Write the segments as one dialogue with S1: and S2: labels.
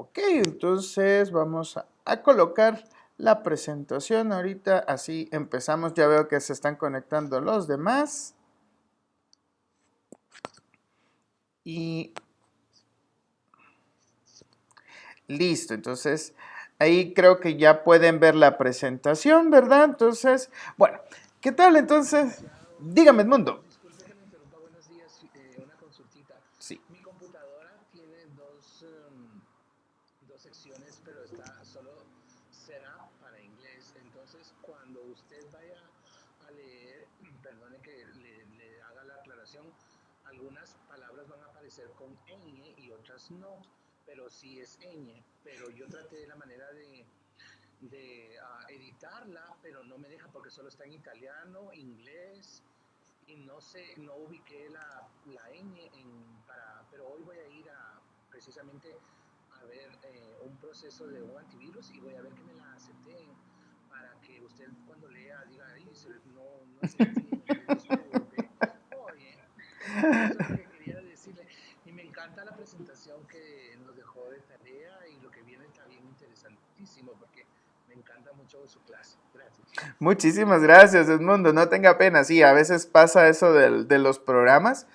S1: Ok, entonces vamos a colocar la presentación ahorita, así empezamos. Ya veo que se están conectando los demás. Y listo, entonces ahí creo que ya pueden ver la presentación, ¿verdad? Entonces, bueno, ¿qué tal entonces? Dígame, Edmundo.
S2: Disculpe que me interrumpa, buenos días. Una consultita.
S1: Sí.
S2: Mi computadora tiene dos secciones, pero está solo será para inglés. Entonces, cuando usted vaya a leer, perdone que le haga la aclaración, algunas palabras van a aparecer con ñ y otras no, pero sí es ñ. Pero yo traté de la manera de editarla, pero no me deja porque solo está en italiano, inglés y no sé, no ubiqué la ñ pero hoy voy a ir precisamente a ver un proceso de un antivirus y voy a ver que me la acepten para que usted cuando lea diga, "Ay, no entendí, disculpe". Oye, eso es lo que quería decirle. Y me encanta la presentación que nos dejó de tarea y lo que viene está bien interesantísimo porque me encanta mucho su clase. Gracias.
S1: Muchísimas gracias, Edmundo. No tenga pena. Sí, a veces pasa eso de los programas.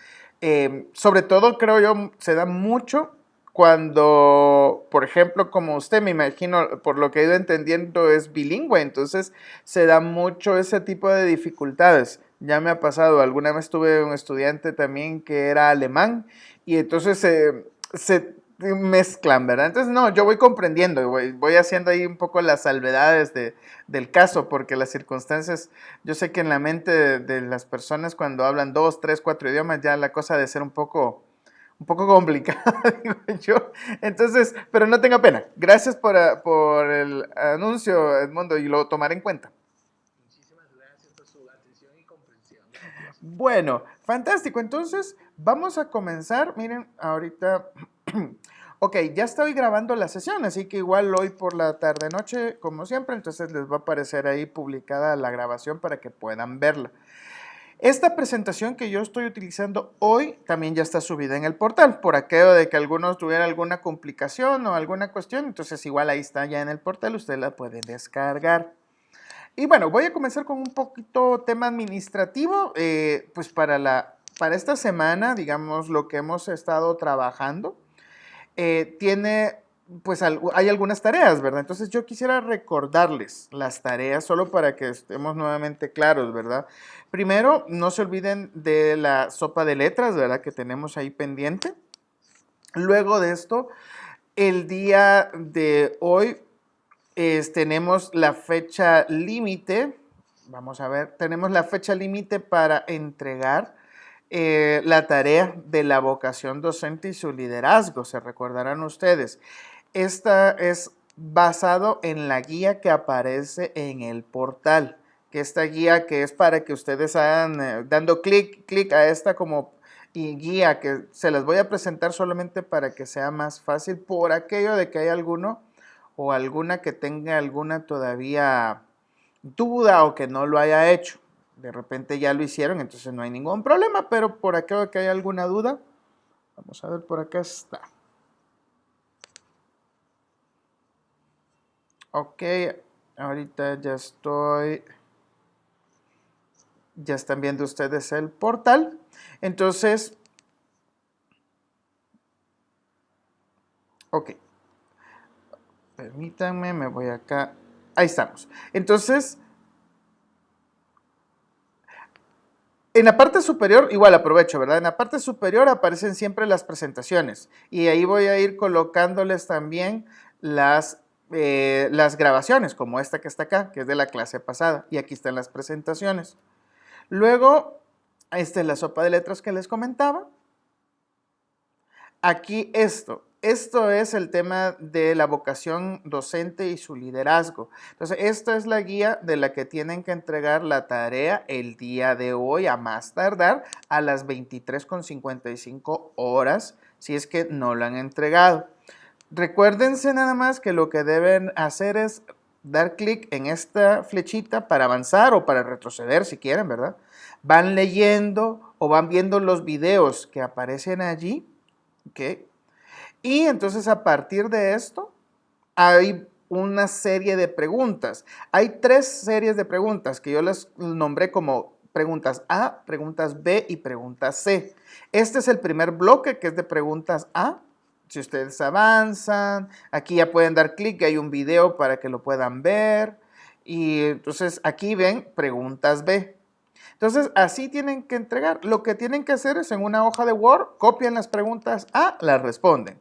S1: Sobre todo, creo yo, se da mucho cuando, por ejemplo, como usted, me imagino, por lo que he ido entendiendo, es bilingüe. Entonces, se da mucho ese tipo de dificultades. Ya me ha pasado. Alguna vez tuve un estudiante también que era alemán y entonces se mezclan, ¿verdad? Entonces, no, yo voy comprendiendo, voy haciendo ahí un poco las salvedades del caso, porque las circunstancias, yo sé que en la mente de las personas cuando hablan 2, 3, 4 idiomas, ya la cosa de ser un poco complicada, digo yo. Entonces, pero no tenga pena. Gracias por el anuncio, Edmundo, y lo tomaré en cuenta.
S2: Muchísimas gracias por su atención y comprensión. Gracias.
S1: Bueno, fantástico. Entonces, vamos a comenzar. Miren, ahorita, ok, ya estoy grabando la sesión, así que igual hoy por la tarde noche, como siempre, entonces les va a aparecer ahí publicada la grabación para que puedan verla. Esta presentación que yo estoy utilizando hoy también ya está subida en el portal, por aquello de que algunos tuvieran alguna complicación o alguna cuestión, entonces igual ahí está ya en el portal, usted la puede descargar. Y bueno, voy a comenzar con un poquito tema administrativo, pues para esta semana, digamos, lo que hemos estado trabajando, tiene, pues hay algunas tareas, ¿verdad? Entonces yo quisiera recordarles las tareas solo para que estemos nuevamente claros, ¿verdad? Primero, no se olviden de la sopa de letras, ¿verdad? Que tenemos ahí pendiente. Luego de esto, el día de hoy tenemos la fecha límite, vamos a ver, tenemos la fecha límite para entregar la tarea de la vocación docente y su liderazgo, se recordarán ustedes. Esta es basado en la guía que aparece en el portal, que esta guía que es para que ustedes hagan, dando clic a esta como y guía que se las voy a presentar solamente para que sea más fácil por aquello de que hay alguno o alguna que tenga alguna todavía duda o que no lo haya hecho. De repente ya lo hicieron, entonces no hay ningún problema, pero por aquello de que hay alguna duda, vamos a ver, por acá está. Ok, ahorita ya están viendo ustedes el portal. Entonces, ok, permítanme, me voy acá. Ahí estamos. Entonces, en la parte superior, igual aprovecho, ¿verdad? En la parte superior aparecen siempre las presentaciones y ahí voy a ir colocándoles también las grabaciones, como esta que está acá, que es de la clase pasada, y aquí están las presentaciones. Luego, esta es la sopa de letras que les comentaba. Aquí esto es el tema de la vocación docente y su liderazgo. Entonces, esta es la guía de la que tienen que entregar la tarea el día de hoy, a más tardar a las 23:55 horas, si es que no lo han entregado. Recuérdense nada más que lo que deben hacer es dar clic en esta flechita para avanzar o para retroceder si quieren, ¿verdad? Van leyendo o van viendo los videos que aparecen allí, ¿ok? Y entonces a partir de esto hay una serie de preguntas. Hay 3 series de preguntas que yo las nombré como preguntas A, preguntas B y preguntas C. Este es el primer bloque que es de preguntas A. Si ustedes avanzan, aquí ya pueden dar clic, hay un video para que lo puedan ver. Y entonces aquí ven preguntas B. Entonces así tienen que entregar. Lo que tienen que hacer es en una hoja de Word, copian las preguntas A, las responden.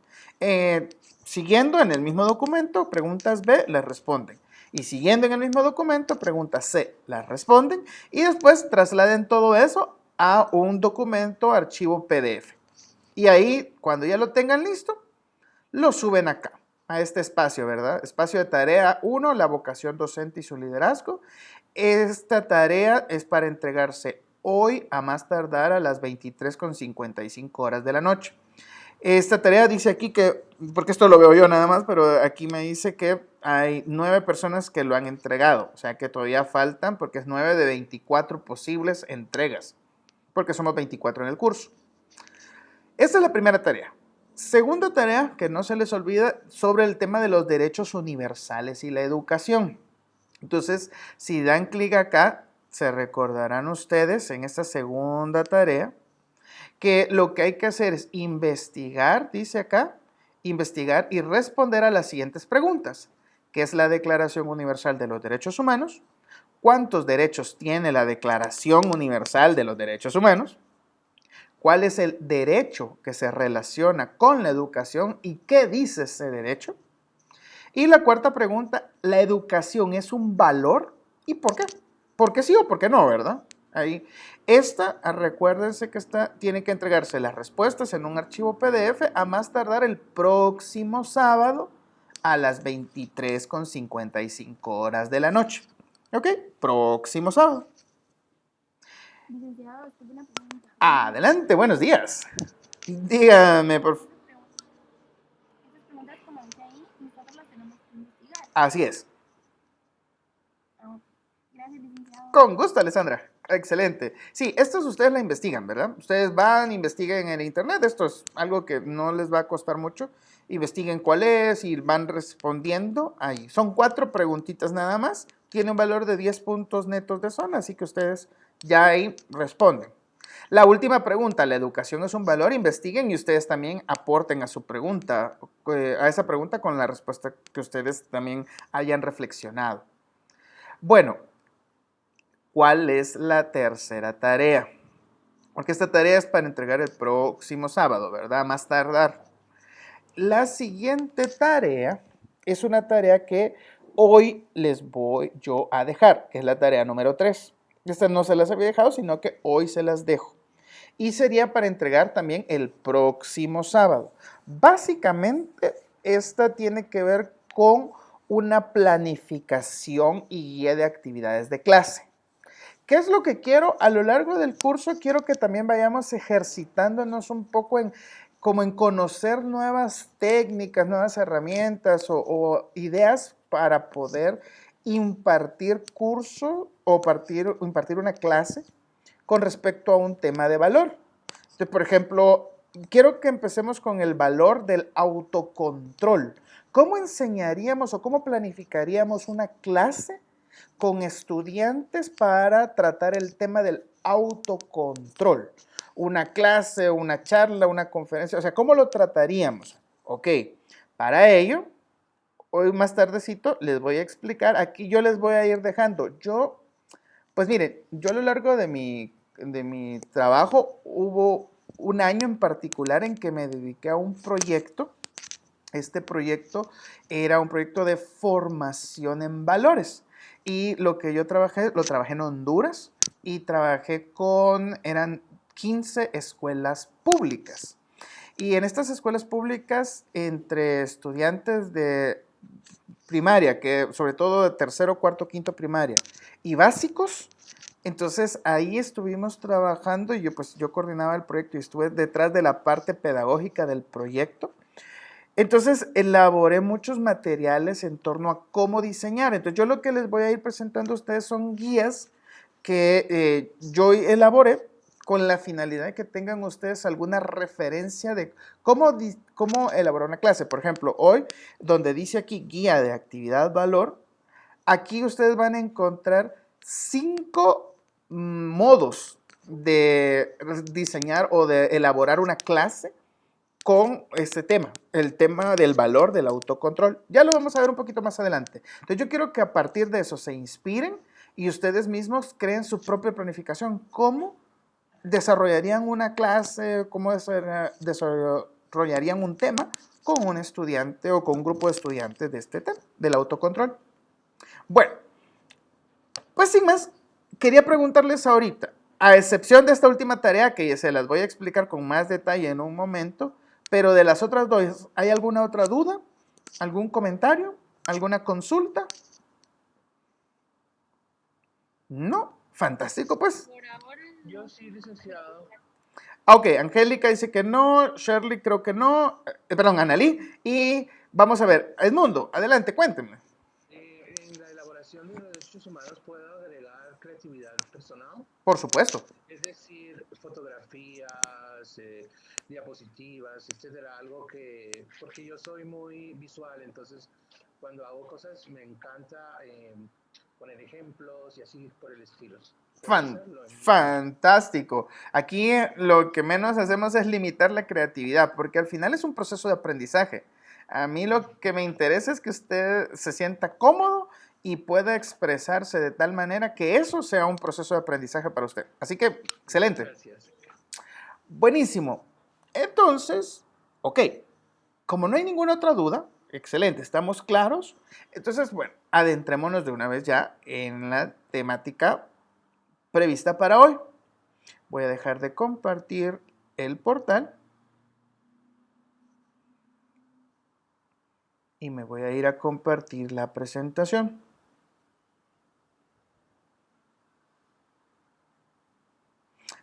S1: Siguiendo en el mismo documento, preguntas B, las responden. Y siguiendo en el mismo documento, preguntas C, las responden. Y después trasladen todo eso a un documento, archivo PDF. Y ahí, cuando ya lo tengan listo, lo suben acá, a este espacio, ¿verdad? Espacio de tarea 1, la vocación docente y su liderazgo. Esta tarea es para entregarse hoy a más tardar a las 23:55 horas de la noche. Esta tarea dice aquí que, porque esto lo veo yo nada más, pero aquí me dice que hay 9 personas que lo han entregado, o sea que todavía faltan porque es 9 de 24 posibles entregas, porque somos 24 en el curso. Esta es la primera tarea. Segunda tarea, que no se les olvida, sobre el tema de los derechos universales y la educación. Entonces, si dan clic acá, se recordarán ustedes en esta segunda tarea que lo que hay que hacer es investigar, dice acá, investigar y responder a las siguientes preguntas, que es la Declaración Universal de los Derechos Humanos, cuántos derechos tiene la Declaración Universal de los Derechos Humanos, cuál es el derecho que se relaciona con la educación y qué dice ese derecho. Y la cuarta pregunta, ¿la educación es un valor? ¿Y por qué? ¿Por qué sí o por qué no, verdad? Ahí. Recuérdense que tiene que entregarse las respuestas en un archivo PDF a más tardar el próximo sábado a las 23:55 horas de la noche. ¿Ok? Próximo sábado.
S3: Licenciado, esto es una pregunta.
S1: Adelante, buenos días. Dígame, por favor.
S3: Estas preguntas, como dice ahí, nosotros las tenemos que investigar.
S1: Así es.
S3: Gracias, licenciado.
S1: Con gusto, Alessandra. Excelente. Sí, estos ustedes la investigan, ¿verdad? Ustedes van, investiguen en el internet. Esto es algo que no les va a costar mucho. Investiguen cuál es y van respondiendo ahí. Son 4 preguntitas nada más. Tiene un valor de 10 puntos netos de zona, así que ustedes ya ahí responden. La última pregunta, ¿la educación es un valor? Investiguen y ustedes también aporten a su pregunta, a esa pregunta con la respuesta que ustedes también hayan reflexionado. Bueno, ¿cuál es la tercera tarea? Porque esta tarea es para entregar el próximo sábado, ¿verdad? Más tardar. La siguiente tarea es una tarea que hoy les voy yo a dejar, que es la tarea número 3. Esta no se las había dejado, sino que hoy se las dejo. Y sería para entregar también el próximo sábado. Básicamente, esta tiene que ver con una planificación y guía de actividades de clase. ¿Qué es lo que quiero? A lo largo del curso quiero que también vayamos ejercitándonos un poco como en conocer nuevas técnicas, nuevas herramientas o ideas para poder impartir curso o impartir una clase con respecto a un tema de valor. Entonces, por ejemplo, quiero que empecemos con el valor del autocontrol. ¿Cómo enseñaríamos o cómo planificaríamos una clase con estudiantes para tratar el tema del autocontrol? Una clase, una charla, una conferencia, o sea, ¿cómo lo trataríamos? Ok, para ello, hoy más tardecito les voy a explicar, aquí yo les voy a ir dejando, pues miren, yo a lo largo de mi trabajo hubo un año en particular en que me dediqué a un proyecto. Este proyecto era un proyecto de formación en valores. Y lo que yo trabajé, lo trabajé en Honduras y eran 15 escuelas públicas. Y en estas escuelas públicas, entre estudiantes de primaria, que sobre todo de tercero, cuarto, quinto primaria, y básicos, entonces ahí estuvimos trabajando y yo coordinaba el proyecto y estuve detrás de la parte pedagógica del proyecto. Entonces elaboré muchos materiales en torno a cómo diseñar. Entonces yo lo que les voy a ir presentando a ustedes son guías que yo elaboré con la finalidad de que tengan ustedes alguna referencia de cómo elaborar una clase. Por ejemplo, hoy, donde dice aquí guía de actividad valor, aquí ustedes van a encontrar 5 modos de diseñar o de elaborar una clase con este tema, el tema del valor del autocontrol. Ya lo vamos a ver un poquito más adelante. Entonces yo quiero que a partir de eso se inspiren y ustedes mismos creen su propia planificación. ¿Cómo desarrollarían una clase? ¿Cómo desarrollarían un tema con un estudiante o con un grupo de estudiantes de este tema, del autocontrol? Bueno, pues sin más, quería preguntarles ahorita, a excepción de esta última tarea que se las voy a explicar con más detalle en un momento, pero de las otras dos, ¿hay alguna otra duda? ¿Algún comentario? ¿Alguna consulta? No, fantástico pues.
S3: Por ahora
S2: Yo sí, licenciado.
S1: Ok, Angélica dice que no, Shirley creo que no, perdón, Analí, y vamos a ver, Edmundo, adelante, cuéntenme.
S2: En la elaboración de los derechos humanos puedo agregar creatividad personal,
S1: Por supuesto.
S2: es decir, fotografías, diapositivas, etcétera, algo que, porque yo soy muy visual, entonces cuando hago cosas me encanta poner ejemplos y así por el estilo. ¿Puedo hacerlo?
S1: Fantástico. Aquí lo que menos hacemos es limitar la creatividad, porque al final es un proceso de aprendizaje. A mí lo que me interesa es que usted se sienta cómodo y pueda expresarse de tal manera que eso sea un proceso de aprendizaje para usted. Así que, excelente.
S2: Gracias.
S1: Buenísimo. Entonces, ok, como no hay ninguna otra duda, excelente, estamos claros. Entonces, bueno, adentrémonos de una vez ya en la temática prevista para hoy. Voy a dejar de compartir el portal y me voy a ir a compartir la presentación.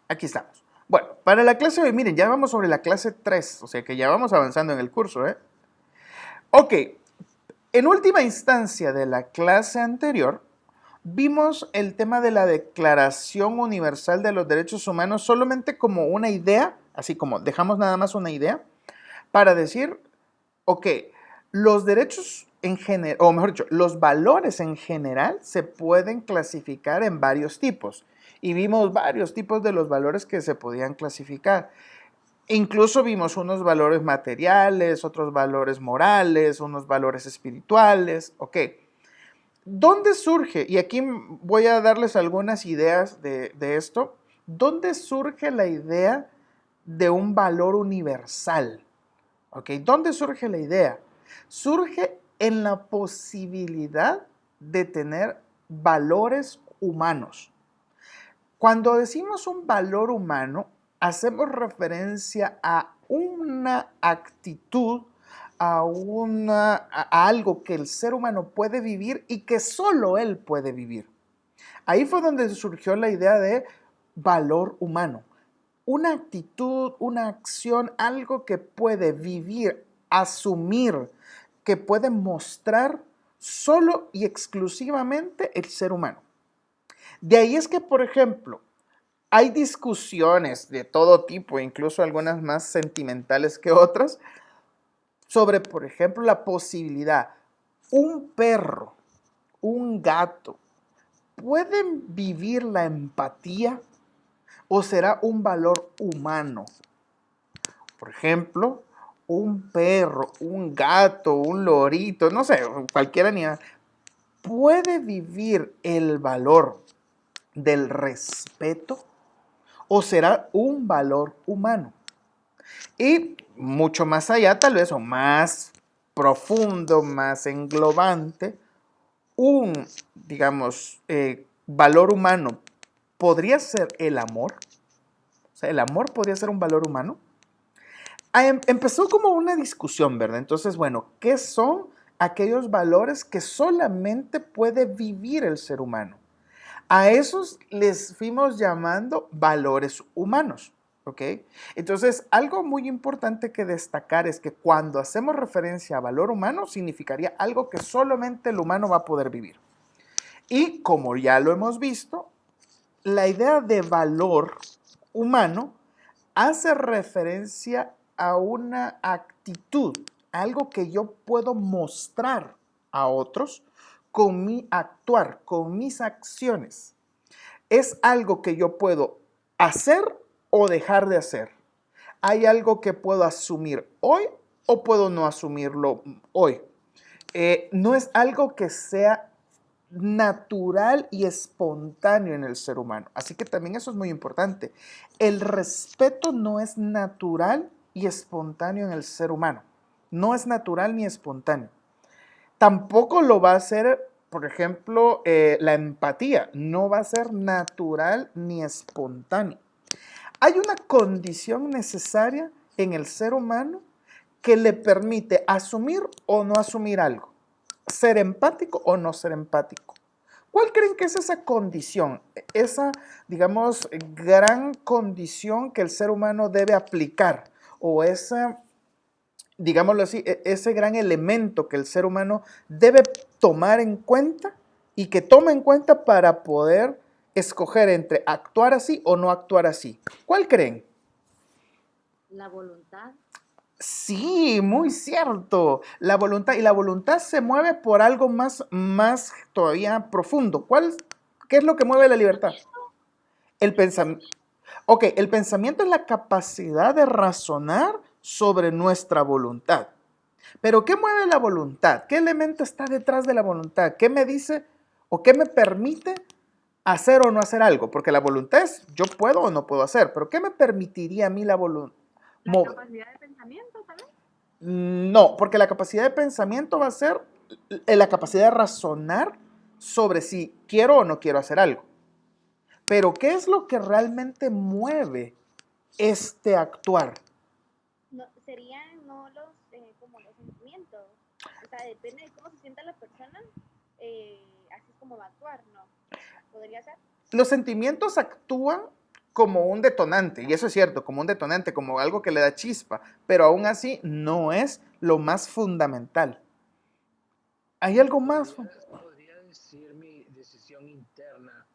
S1: Aquí estamos. Bueno, para la clase de hoy, miren, ya vamos sobre la clase 3, o sea que ya vamos avanzando en el curso, ¿eh? Ok, en última instancia de la clase anterior, vimos el tema de la Declaración Universal de los Derechos Humanos solamente como una idea, así como dejamos nada más una idea, para decir, ok, los derechos en general, o mejor dicho, los valores en general se pueden clasificar en varios tipos. Y vimos varios tipos de los valores que se podían clasificar. Incluso vimos unos valores materiales, otros valores morales, unos valores espirituales, ok. ¿Dónde surge? Y aquí voy a darles algunas ideas de esto. ¿Dónde surge la idea de un valor universal? ¿Ok? ¿Dónde surge la idea? Surge en la posibilidad de tener valores humanos. Cuando decimos un valor humano, hacemos referencia a una actitud, a algo que el ser humano puede vivir y que solo él puede vivir. Ahí fue donde surgió la idea de valor humano. Una actitud, una acción, algo que puede vivir, asumir, que puede mostrar solo y exclusivamente el ser humano. De ahí es que, por ejemplo, hay discusiones de todo tipo, incluso algunas más sentimentales que otras, sobre, por ejemplo, la posibilidad, un perro, un gato, ¿pueden vivir la empatía o será un valor humano? Por ejemplo, un perro, un gato, un lorito, no sé, cualquier animal, ¿puede vivir el valor del respeto o será un valor humano? Y mucho más allá, tal vez, o más profundo, más englobante, un, digamos, valor humano podría ser el amor. O sea, el amor podría ser un valor humano. Empezó como una discusión, ¿verdad? Entonces, bueno, ¿qué son aquellos valores que solamente puede vivir el ser humano? A esos les fuimos llamando valores humanos, ¿ok? Entonces, algo muy importante que destacar es que cuando hacemos referencia a valor humano, significaría algo que solamente el humano va a poder vivir. Y como ya lo hemos visto, la idea de valor humano hace referencia a una actitud, algo que yo puedo mostrar a otros con mi actuar, con mis acciones. Es algo que yo puedo hacer o dejar de hacer. Hay algo que puedo asumir hoy o puedo no asumirlo hoy. No es algo que sea natural y espontáneo en el ser humano. Así que también eso es muy importante. El respeto no es natural y espontáneo en el ser humano. No es natural ni espontáneo. Tampoco lo va a ser, por ejemplo, la empatía. No va a ser natural ni espontáneo. Hay una condición necesaria en el ser humano que le permite asumir o no asumir algo, ser empático o no ser empático. ¿Cuál creen que es esa condición? Esa, digamos, gran condición que el ser humano debe aplicar, o esa, digámoslo así, ese gran elemento que el ser humano debe tomar en cuenta y que toma en cuenta para poder escoger entre actuar así o no actuar así. ¿Cuál creen?
S4: La voluntad.
S1: Sí, muy cierto. La voluntad, y la voluntad se mueve por algo más todavía profundo. ¿Qué es lo que mueve la libertad? El pensamiento. Ok, el pensamiento es la capacidad de razonar sobre nuestra voluntad. Pero ¿qué mueve la voluntad? ¿Qué elemento está detrás de la voluntad? ¿Qué me dice o qué me permite hacer o no hacer algo? Porque la voluntad es yo puedo o no puedo hacer, pero ¿qué me permitiría a mí la voluntad?
S3: La capacidad de pensamiento, tal vez.
S1: No, porque la capacidad de pensamiento va a ser la capacidad de razonar sobre si quiero o no quiero hacer algo. Pero ¿qué es lo que realmente mueve este actuar?
S3: No, serían no los, como los sentimientos. O sea, depende de cómo se sienta la persona, así es como va a actuar, ¿no? ¿Podría ser?
S1: Los sentimientos actúan como un detonante, y eso es cierto, como un detonante, como algo que le da chispa, pero aún así no es lo más fundamental. ¿Hay algo más?
S2: Podría decir mi decisión interna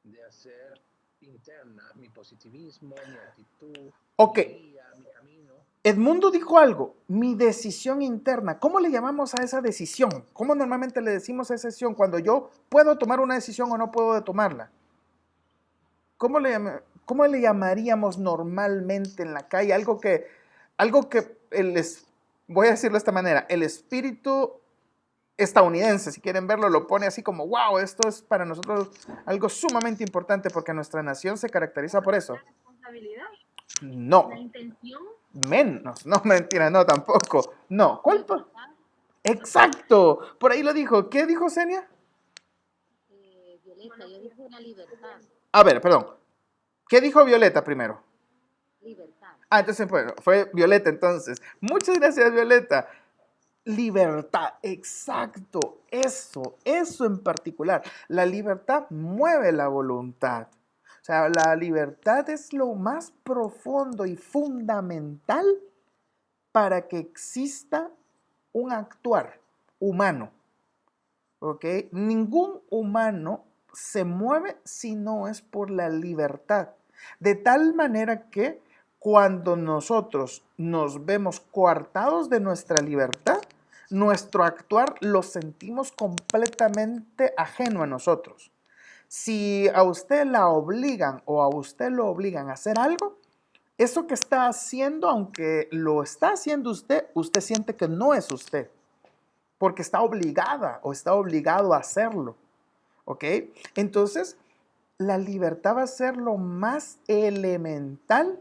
S2: de hacer interna, mi positivismo, mi actitud,
S1: Ok,
S2: mi guía, mi camino.
S1: Edmundo dijo algo, mi decisión interna. ¿Cómo le llamamos a esa decisión? ¿Cómo normalmente le decimos a esa decisión cuando yo puedo tomar una decisión o no puedo tomarla? ¿Cómo le llamaríamos normalmente en la calle? Algo que voy a decirlo de esta manera, el espíritu estadounidense, si quieren verlo, lo pone así como, wow, esto es para nosotros algo sumamente importante porque nuestra nación se caracteriza por eso.
S3: La responsabilidad,
S1: No,
S3: la intención,
S1: menos, no, mentira, no, tampoco. No, ¿cuál?
S4: Libertad.
S1: Exacto, por ahí lo dijo. ¿Qué dijo Senia?
S4: Violeta, yo dije la libertad.
S1: A ver, perdón. ¿Qué dijo Violeta primero?
S4: Libertad.
S1: Ah, entonces fue Violeta entonces. Muchas gracias, Violeta. Libertad, exacto, eso en particular. La libertad mueve la voluntad. O sea, la libertad es lo más profundo y fundamental para que exista un actuar humano. ¿Ok? Ningún humano se mueve si no es por la libertad. De tal manera que cuando nosotros nos vemos coartados de nuestra libertad, nuestro actuar lo sentimos completamente ajeno a nosotros. Si a usted la obligan o a usted lo obligan a hacer algo, eso que está haciendo, aunque lo está haciendo usted, usted siente que no es usted porque está obligada o está obligado a hacerlo, ¿ok? Entonces, la libertad va a ser lo más elemental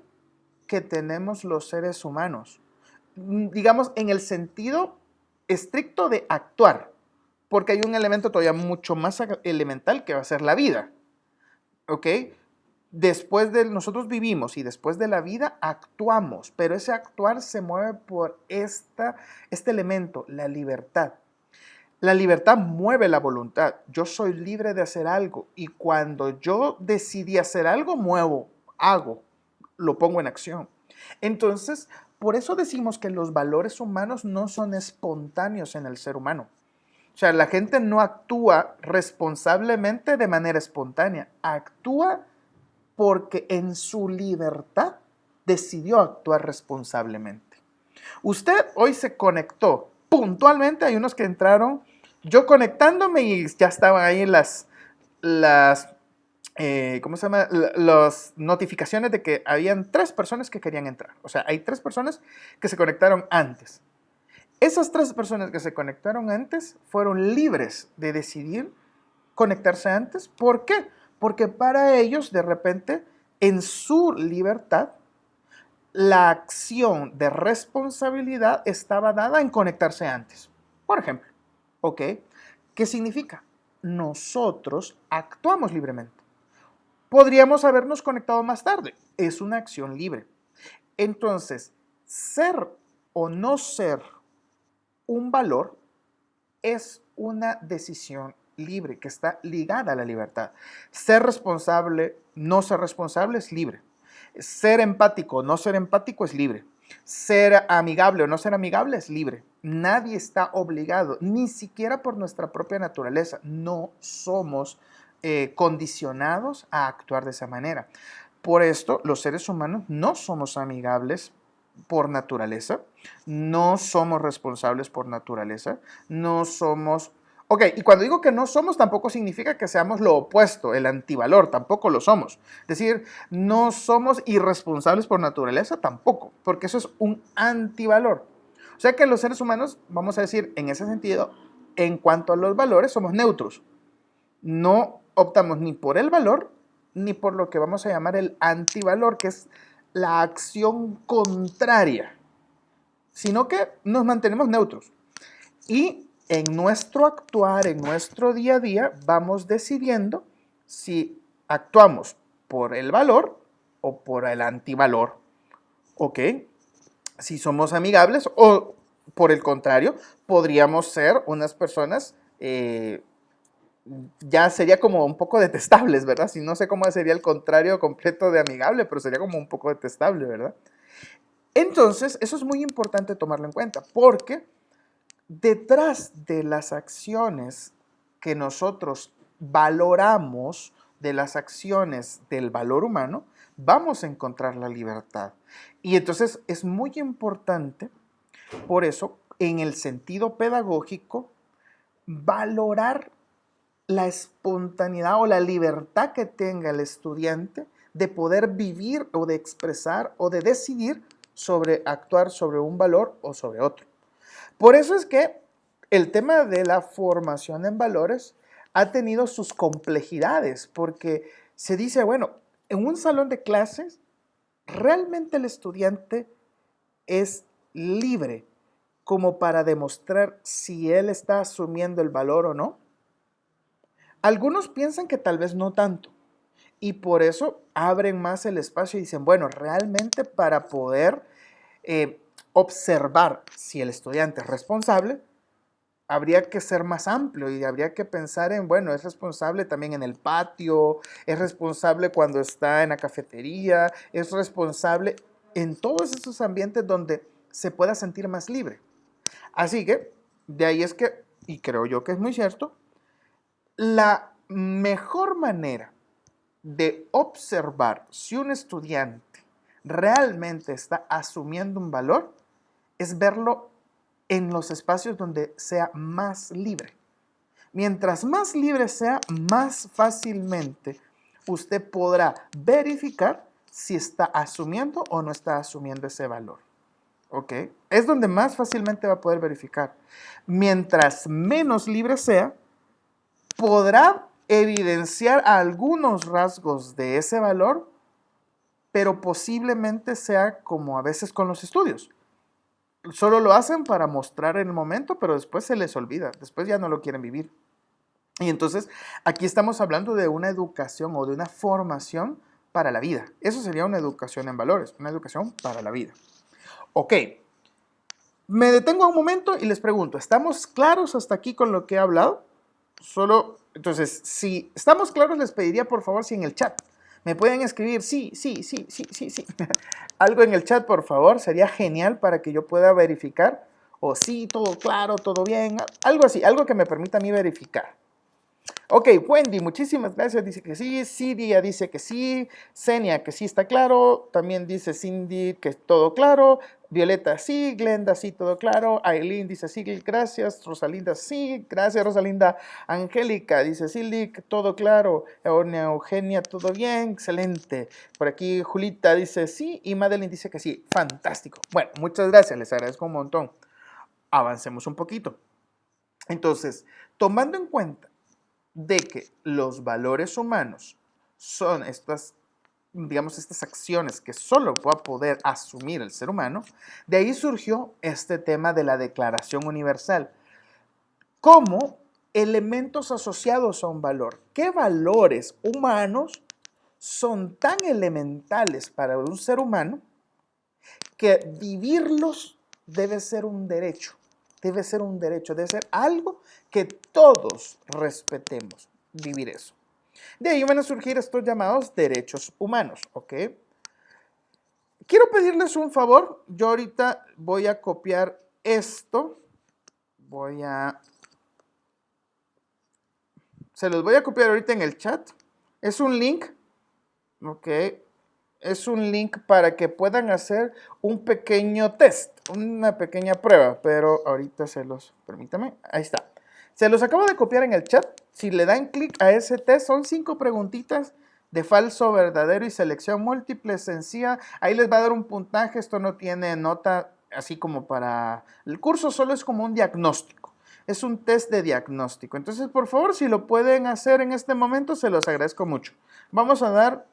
S1: que tenemos los seres humanos, digamos, en el sentido estricto de actuar, porque hay un elemento todavía mucho más elemental que va a ser la vida, ¿ok? Después de nosotros vivimos y después de la vida actuamos, pero ese actuar se mueve por este elemento, la libertad. La libertad mueve la voluntad. Yo soy libre de hacer algo y cuando yo decidí hacer algo, muevo, hago, lo pongo en acción. Entonces, por eso decimos que los valores humanos no son espontáneos en el ser humano. O sea, la gente no actúa responsablemente de manera espontánea, actúa porque en su libertad decidió actuar responsablemente. Usted hoy se conectó puntualmente, hay unos que entraron, yo conectándome y ya estaban ahí ¿cómo se llama? Las notificaciones de que habían 3 personas que querían entrar. O sea, hay 3 personas que se conectaron antes. Esas 3 personas que se conectaron antes fueron libres de decidir conectarse antes. ¿Por qué? Porque para ellos, de repente, en su libertad, la acción de responsabilidad estaba dada en conectarse antes. Por ejemplo, ¿ok? ¿Qué significa? Nosotros actuamos libremente. Podríamos habernos conectado más tarde. Es una acción libre. Entonces, ser o no ser un valor es una decisión libre que está ligada a la libertad. Ser responsable, no ser responsable es libre. Ser empático o no ser empático es libre. Ser amigable o no ser amigable es libre. Nadie está obligado, ni siquiera por nuestra propia naturaleza. No somos condicionados a actuar de esa manera. Por esto, los seres humanos no somos amigables por naturaleza, no somos responsables por naturaleza, no somos... Ok, y cuando digo que no somos, tampoco significa que seamos lo opuesto, el antivalor, tampoco lo somos. Es decir, no somos irresponsables por naturaleza, tampoco, porque eso es un antivalor. O sea que los seres humanos, vamos a decir, en ese sentido, en cuanto a los valores, somos neutros. No optamos ni por el valor, ni por lo que vamos a llamar el antivalor, que es la acción contraria, sino que nos mantenemos neutros. Y en nuestro actuar, en nuestro día a día, vamos decidiendo si actuamos por el valor o por el antivalor, ¿ok? Si somos amigables o, por el contrario, podríamos ser unas personas, ya sería como un poco detestables, ¿verdad? Si no sé cómo sería el contrario completo de amigable, pero sería como un poco detestable, ¿verdad? Entonces, eso es muy importante tomarlo en cuenta, porque detrás de las acciones que nosotros valoramos, de las acciones del valor humano, vamos a encontrar la libertad. Y entonces es muy importante, por eso, en el sentido pedagógico, valorar la espontaneidad o la libertad que tenga el estudiante de poder vivir o de expresar o de decidir sobre actuar sobre un valor o sobre otro. Por eso es que el tema de la formación en valores ha tenido sus complejidades, porque se dice, bueno, en un salón de clases, realmente el estudiante es libre como para demostrar si él está asumiendo el valor o no. Algunos piensan que tal vez no tanto, y por eso abren más el espacio y dicen, bueno, realmente para poder observar si el estudiante es responsable, habría que ser más amplio y habría que pensar en, bueno, es responsable también en el patio, es responsable cuando está en la cafetería, es responsable en todos esos ambientes donde se pueda sentir más libre. Así que, de ahí es que, y creo yo que es muy cierto, la mejor manera de observar si un estudiante realmente está asumiendo un valor es verlo en los espacios donde sea más libre. Mientras más libre sea, más fácilmente usted podrá verificar si está asumiendo o no está asumiendo ese valor. ¿Ok? Es donde más fácilmente va a poder verificar. Mientras menos libre sea, podrá evidenciar algunos rasgos de ese valor, pero posiblemente sea como a veces con los estudios. Solo lo hacen para mostrar en el momento, pero después se les olvida, después ya no lo quieren vivir. Y entonces aquí estamos hablando de una educación o de una formación para la vida. Eso sería una educación en valores, una educación para la vida. Ok, me detengo un momento y les pregunto, ¿estamos claros hasta aquí con lo que he hablado? Entonces, si estamos claros, les pediría por favor si en el chat me pueden escribir sí. Algo en el chat, por favor, sería genial para que yo pueda verificar. O sí, todo claro, todo bien, algo así, algo que me permita a mí verificar. Ok, Wendy, muchísimas gracias, dice que sí. Siria dice que sí. Senia, que sí está claro. También dice Cindy que todo claro. Violeta, sí. Glenda, sí, todo claro. Aileen dice sí, gracias. Rosalinda, sí. Gracias, Rosalinda. Angélica dice sí, todo claro. Eugenia, todo bien. Excelente. Por aquí Julita dice sí. Y Madeline dice que sí. Fantástico. Bueno, muchas gracias, les agradezco un montón. Avancemos un poquito. Entonces, tomando en cuenta de que los valores humanos son estas, digamos, estas acciones que solo va a poder asumir el ser humano, de ahí surgió este tema de la Declaración Universal como elementos asociados a un valor. ¿Qué valores humanos son tan elementales para un ser humano que vivirlos debe ser un derecho? Debe ser un derecho, debe ser algo que todos respetemos, vivir eso. De ahí van a surgir estos llamados derechos humanos, ¿ok? Quiero pedirles un favor. Yo ahorita voy a copiar esto. Se los voy a copiar ahorita en el chat. Es un link, ¿ok? Es un link para que puedan hacer un pequeño test, una pequeña prueba, pero ahorita permítame, ahí está. Se los acabo de copiar en el chat. Si le dan clic a ese test, son 5 preguntitas de falso, verdadero y selección múltiple, sencilla. Ahí les va a dar un puntaje. Esto no tiene nota así como para el curso, solo es como un diagnóstico. Es un test de diagnóstico. Entonces, por favor, si lo pueden hacer en este momento, se los agradezco mucho. Vamos a dar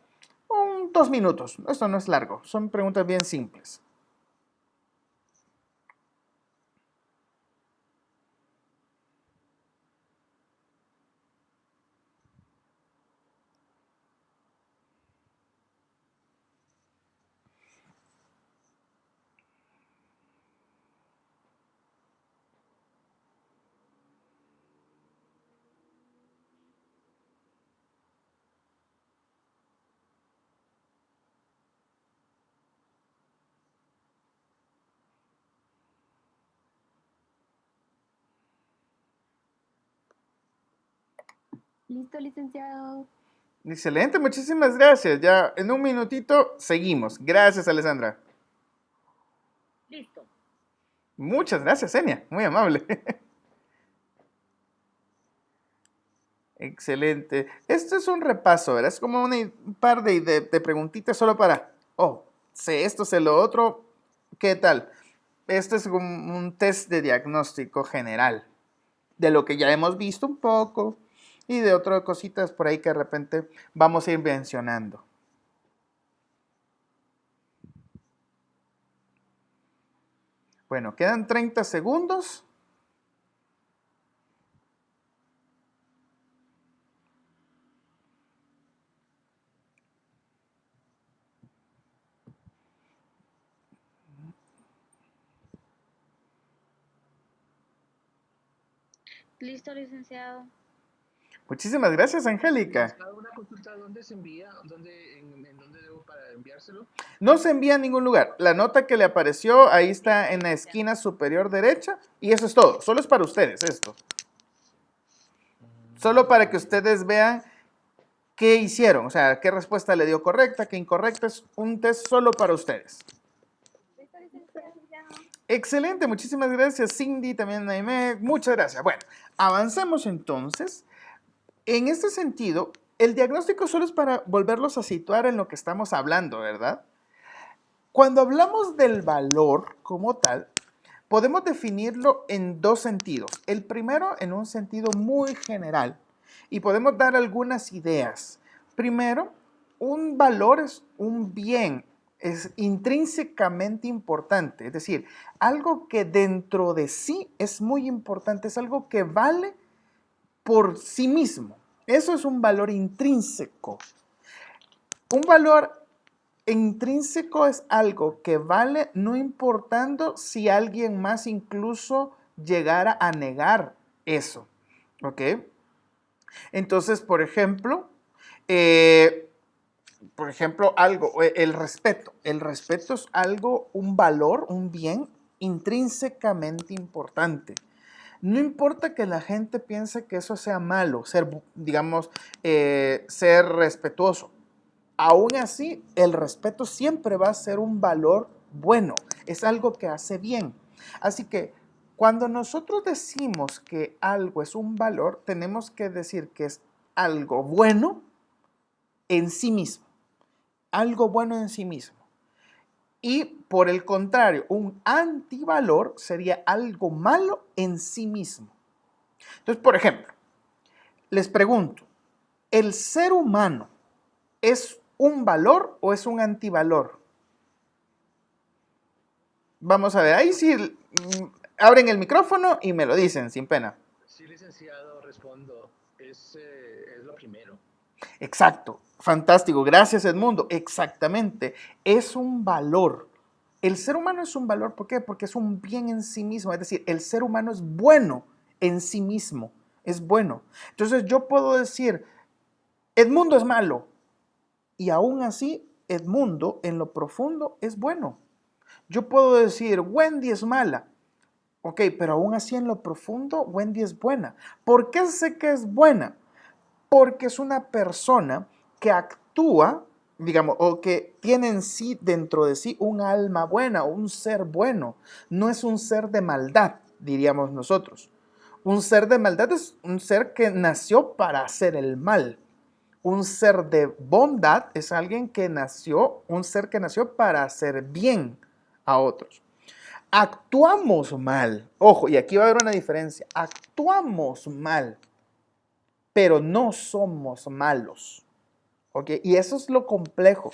S1: 2 minutos. Esto no es largo. Son preguntas bien simples.
S5: Listo, licenciado.
S1: Excelente, muchísimas gracias. Ya en un minutito seguimos. Gracias, Alessandra.
S4: Listo.
S1: Muchas gracias, Enia. Muy amable. Excelente. Esto es un repaso, ¿verdad? Es como un par de preguntitas solo para, sé esto, sé lo otro. ¿Qué tal? Este es un test de diagnóstico general de lo que ya hemos visto un poco y de otras cositas por ahí que de repente vamos a ir mencionando. Bueno, quedan 30 segundos.
S3: Listo, licenciado.
S1: Muchísimas gracias, Angélica.
S2: Una consulta, ¿dónde se envía? ¿En dónde debo para enviárselo?
S1: No se envía a ningún lugar. La nota que le apareció ahí está en la esquina superior derecha y eso es todo. Solo es para ustedes esto. Solo para que ustedes vean qué hicieron, o sea, qué respuesta le dio correcta, qué incorrecta. Es un test solo para ustedes.
S3: Listo, licenciado.
S1: Excelente, muchísimas gracias, Cindy, también Naime, muchas gracias. Bueno, avancemos entonces. En este sentido, el diagnóstico solo es para volverlos a situar en lo que estamos hablando, ¿verdad? Cuando hablamos del valor como tal, podemos definirlo en 2 sentidos. El primero en un sentido muy general y podemos dar algunas ideas. Primero, un valor es un bien, es intrínsecamente importante, es decir, algo que dentro de sí es muy importante, es algo que vale por sí mismo. Eso es un valor intrínseco. Un valor intrínseco es algo que vale no importando si alguien más incluso llegara a negar eso. ¿Ok? Entonces, por ejemplo, el respeto. El respeto es algo, un valor, un bien intrínsecamente importante. No importa que la gente piense que eso sea malo, ser, digamos, ser respetuoso. Aún así, el respeto siempre va a ser un valor bueno, es algo que hace bien. Así que cuando nosotros decimos que algo es un valor, tenemos que decir que es algo bueno en sí mismo, algo bueno en sí mismo. Y por el contrario, un antivalor sería algo malo en sí mismo. Entonces, por ejemplo, les pregunto, ¿el ser humano es un valor o es un antivalor? Vamos a ver, ahí sí abren el micrófono y me lo dicen sin pena.
S2: Sí, licenciado, respondo. Es lo primero.
S1: Exacto, fantástico, gracias Edmundo, exactamente, es un valor. El ser humano es un valor, ¿por qué? Porque es un bien en sí mismo, es decir, el ser humano es bueno en sí mismo, es bueno. Entonces yo puedo decir, Edmundo es malo, y aún así Edmundo en lo profundo es bueno. Yo puedo decir, Wendy es mala, ok, pero aún así en lo profundo Wendy es buena. ¿Por qué sé que es buena? Porque es una persona que actúa, digamos, o que tiene en sí, dentro de sí, un alma buena, un ser bueno. No es un ser de maldad, diríamos nosotros. Un ser de maldad es un ser que nació para hacer el mal. Un ser de bondad es alguien que nació, un ser que nació para hacer bien a otros. Actuamos mal. Ojo, y aquí va a haber una diferencia. Actuamos mal, pero no somos malos. ¿Ok? Y eso es lo complejo.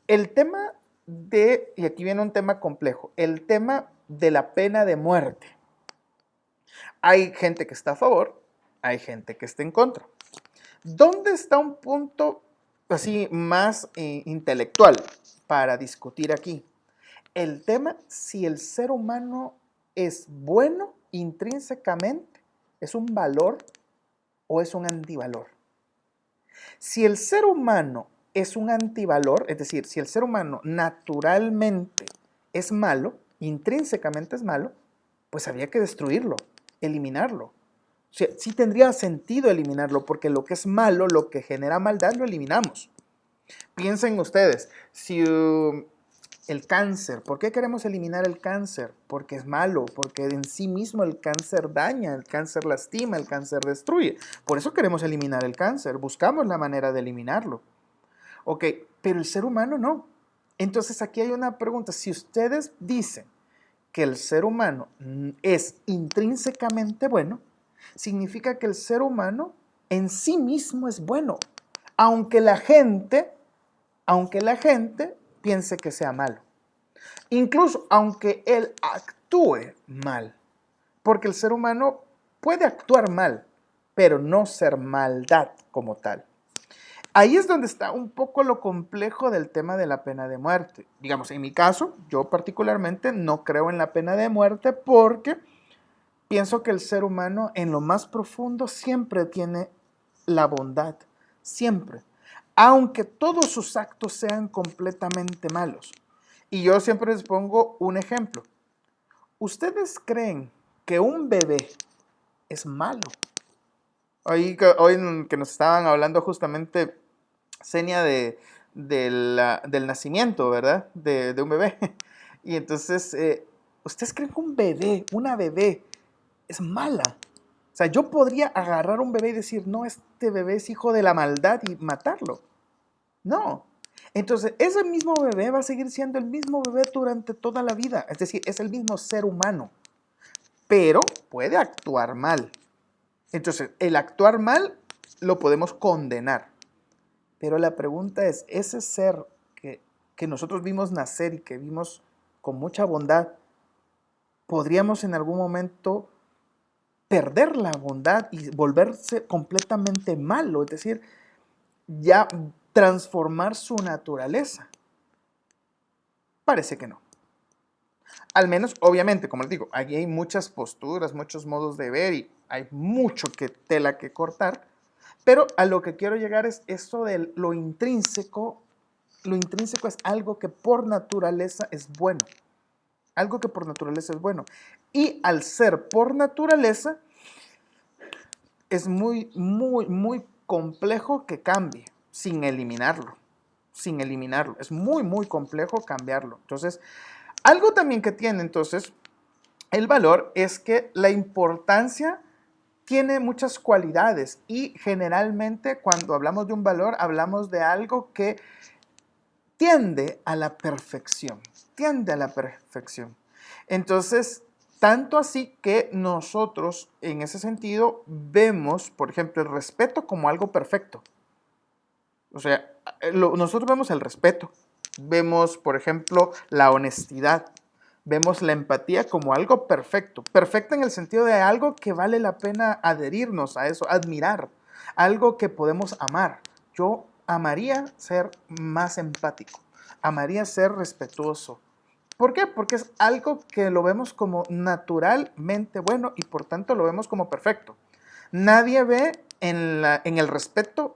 S1: El tema y aquí viene un tema complejo, el tema de la pena de muerte. Hay gente que está a favor, hay gente que está en contra. ¿Dónde está un punto así más intelectual para discutir aquí? El tema si el ser humano es bueno intrínsecamente, es un valor o es un antivalor. Si el ser humano es un antivalor, es decir, si el ser humano naturalmente es malo, intrínsecamente es malo, pues habría que destruirlo, eliminarlo. O sea, sí tendría sentido eliminarlo, porque lo que es malo, lo que genera maldad, lo eliminamos. Piensen ustedes, si el cáncer, ¿por qué queremos eliminar el cáncer? Porque es malo, porque en sí mismo el cáncer daña, el cáncer lastima, el cáncer destruye. Por eso queremos eliminar el cáncer, buscamos la manera de eliminarlo. Ok, pero el ser humano no. Entonces aquí hay una pregunta, si ustedes dicen que el ser humano es intrínsecamente bueno, significa que el ser humano en sí mismo es bueno, aunque la gente, aunque la gente piense que sea malo. Incluso aunque él actúe mal, porque el ser humano puede actuar mal, pero no ser maldad como tal. Ahí es donde está un poco lo complejo del tema de la pena de muerte. Digamos, en mi caso, yo particularmente no creo en la pena de muerte porque pienso que el ser humano en lo más profundo siempre tiene la bondad, siempre, aunque todos sus actos sean completamente malos. Y yo siempre les pongo un ejemplo. ¿Ustedes creen que un bebé es malo? Hoy que nos estaban hablando justamente, Senia, del nacimiento, ¿verdad? De un bebé. Y entonces, ¿ustedes creen que un bebé, una bebé, es mala? O sea, yo podría agarrar un bebé y decir, no, este bebé es hijo de la maldad y matarlo. No. Entonces, ese mismo bebé va a seguir siendo el mismo bebé durante toda la vida. Es decir, es el mismo ser humano, pero puede actuar mal. Entonces, el actuar mal lo podemos condenar. Pero la pregunta es, ese ser que nosotros vimos nacer y que vimos con mucha bondad, ¿podríamos en algún momento perder la bondad y volverse completamente malo? Es decir, ya transformar su naturaleza. Parece que no. Al menos, obviamente, como les digo, aquí hay muchas posturas, muchos modos de ver y hay mucho tela que cortar, pero a lo que quiero llegar es esto de lo intrínseco. Lo intrínseco es algo que por naturaleza es bueno. algo que por naturaleza es bueno. Y al ser por naturaleza, es muy, muy, muy complejo que cambie sin eliminarlo. Sin eliminarlo. Es muy, muy complejo cambiarlo. Entonces, algo también que tiene entonces el valor es que la importancia tiene muchas cualidades y generalmente cuando hablamos de un valor hablamos de algo que tiende a la perfección, tiende a la perfección. Entonces, tanto así que nosotros en ese sentido vemos, por ejemplo, el respeto como algo perfecto. O sea, nosotros vemos el respeto, vemos, por ejemplo, la honestidad, vemos la empatía como algo perfecto, perfecto en el sentido de algo que vale la pena adherirnos a eso, admirar, algo que podemos amar. Yo amaría ser más empático, amaría ser respetuoso. ¿Por qué? Porque es algo que lo vemos como naturalmente bueno y por tanto lo vemos como perfecto. Nadie ve en el respeto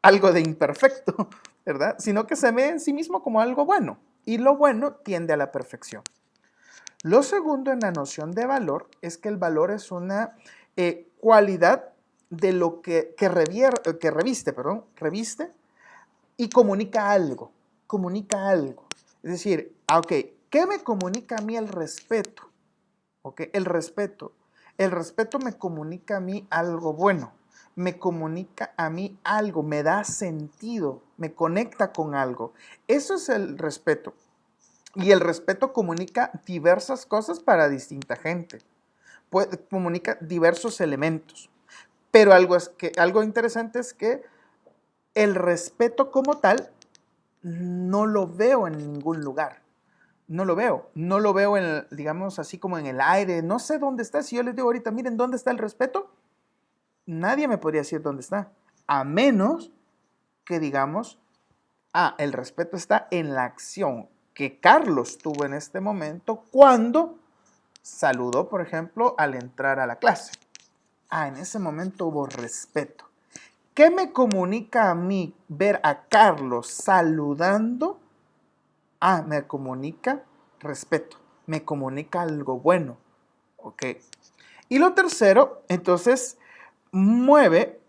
S1: algo de imperfecto, ¿verdad? Sino que se ve en sí mismo como algo bueno. Y lo bueno tiende a la perfección. Lo segundo en la noción de valor es que el valor es una cualidad de lo que reviste y comunica algo, comunica algo. Es decir, ok, ¿qué me comunica a mí el respeto? Okay, el respeto me comunica a mí algo bueno, me comunica a mí algo, me da sentido, me conecta con algo. Eso es el respeto. Y el respeto comunica diversas cosas para distinta gente. Comunica diversos elementos. Pero algo interesante es que el respeto como tal no lo veo en ningún lugar. No lo veo en, digamos así como en el aire, no sé dónde está. Si yo les digo ahorita, miren, ¿dónde está el respeto? Nadie me podría decir dónde está, a menos que digamos, el respeto está en la acción que Carlos tuvo en este momento cuando saludó, por ejemplo, al entrar a la clase. En ese momento hubo respeto. ¿Qué me comunica a mí ver a Carlos saludando? Me comunica respeto, me comunica algo bueno, ¿ok? Y lo tercero, entonces, mueve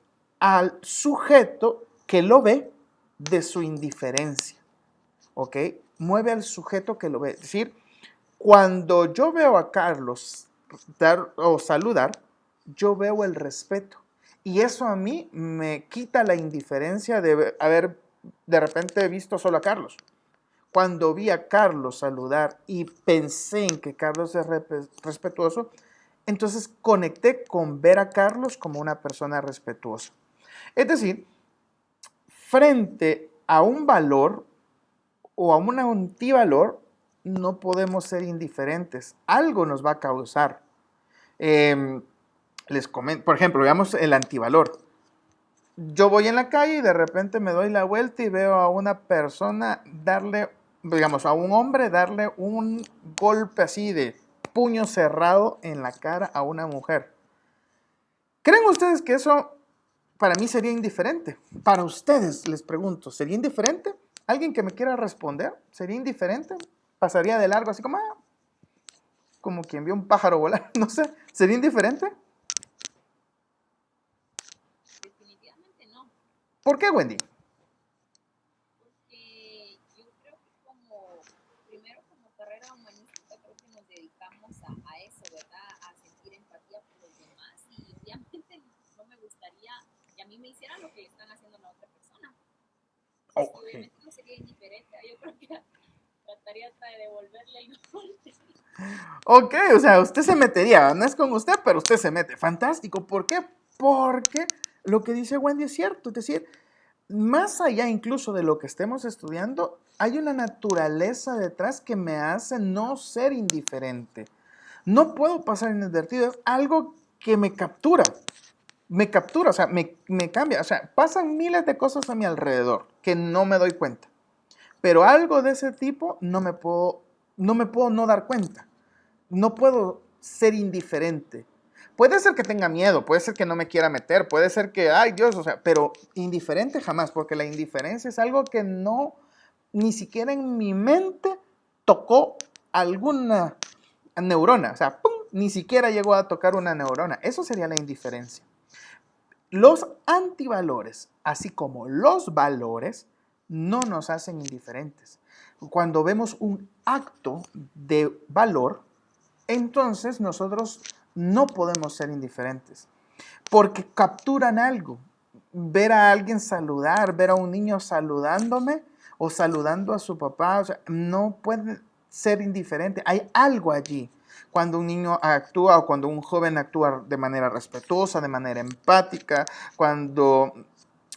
S1: al sujeto que lo ve de su indiferencia, ¿ok? Mueve al sujeto que lo ve. Es decir, cuando yo veo a Carlos dar o saludar, yo veo el respeto. Y eso a mí me quita la indiferencia de haber de repente visto solo a Carlos. Cuando vi a Carlos saludar y pensé en que Carlos es respetuoso, entonces conecté con ver a Carlos como una persona respetuosa. Es decir, frente a un valor o a un antivalor, no podemos ser indiferentes. Algo nos va a causar. Les comento, por ejemplo, veamos el antivalor. Yo voy en la calle y de repente me doy la vuelta y veo a una persona darle, digamos, a un hombre darle un golpe así de puño cerrado en la cara a una mujer. ¿Creen ustedes que eso para mí sería indiferente? Para ustedes, les pregunto, ¿sería indiferente? ¿Alguien que me quiera responder? ¿Sería indiferente? ¿Pasaría de largo así como quien vio un pájaro volar? No sé, ¿sería indiferente?
S5: Definitivamente no,
S1: ¿Por qué, Wendy?
S5: porque yo creo que primero como carrera humanística, creo que nos dedicamos a eso, ¿verdad? A sentir empatía por los demás y obviamente no me gustaría que a mí me hicieran lo que le están haciendo a la otra persona. Entonces, obviamente no sería indiferente, yo creo que trataría hasta de devolverle el golpe.
S1: Ok, o sea, usted se metería, no es con usted, pero usted se mete. Fantástico, ¿por qué? Porque lo que dice Wendy es cierto, es decir, más allá incluso de lo que estemos estudiando, hay una naturaleza detrás que me hace no ser indiferente. No puedo pasar inadvertido, es algo que me captura, o sea, me cambia, o sea, pasan miles de cosas a mi alrededor que no me doy cuenta, pero algo de ese tipo no me puedo no dar cuenta. No puedo ser indiferente. Puede ser que tenga miedo, puede ser que no me quiera meter, puede ser que, ay Dios, o sea, pero indiferente jamás, porque la indiferencia es algo que no, ni siquiera en mi mente tocó alguna neurona, o sea, ¡pum!, ni siquiera llegó a tocar una neurona. Eso sería la indiferencia. Los antivalores, así como los valores, no nos hacen indiferentes. Cuando vemos un acto de valor, entonces nosotros no podemos ser indiferentes, porque capturan algo. Ver a alguien saludar, ver a un niño saludándome o saludando a su papá, o sea, no puede ser indiferente. Hay algo allí. Cuando un niño actúa o cuando un joven actúa de manera respetuosa, de manera empática, cuando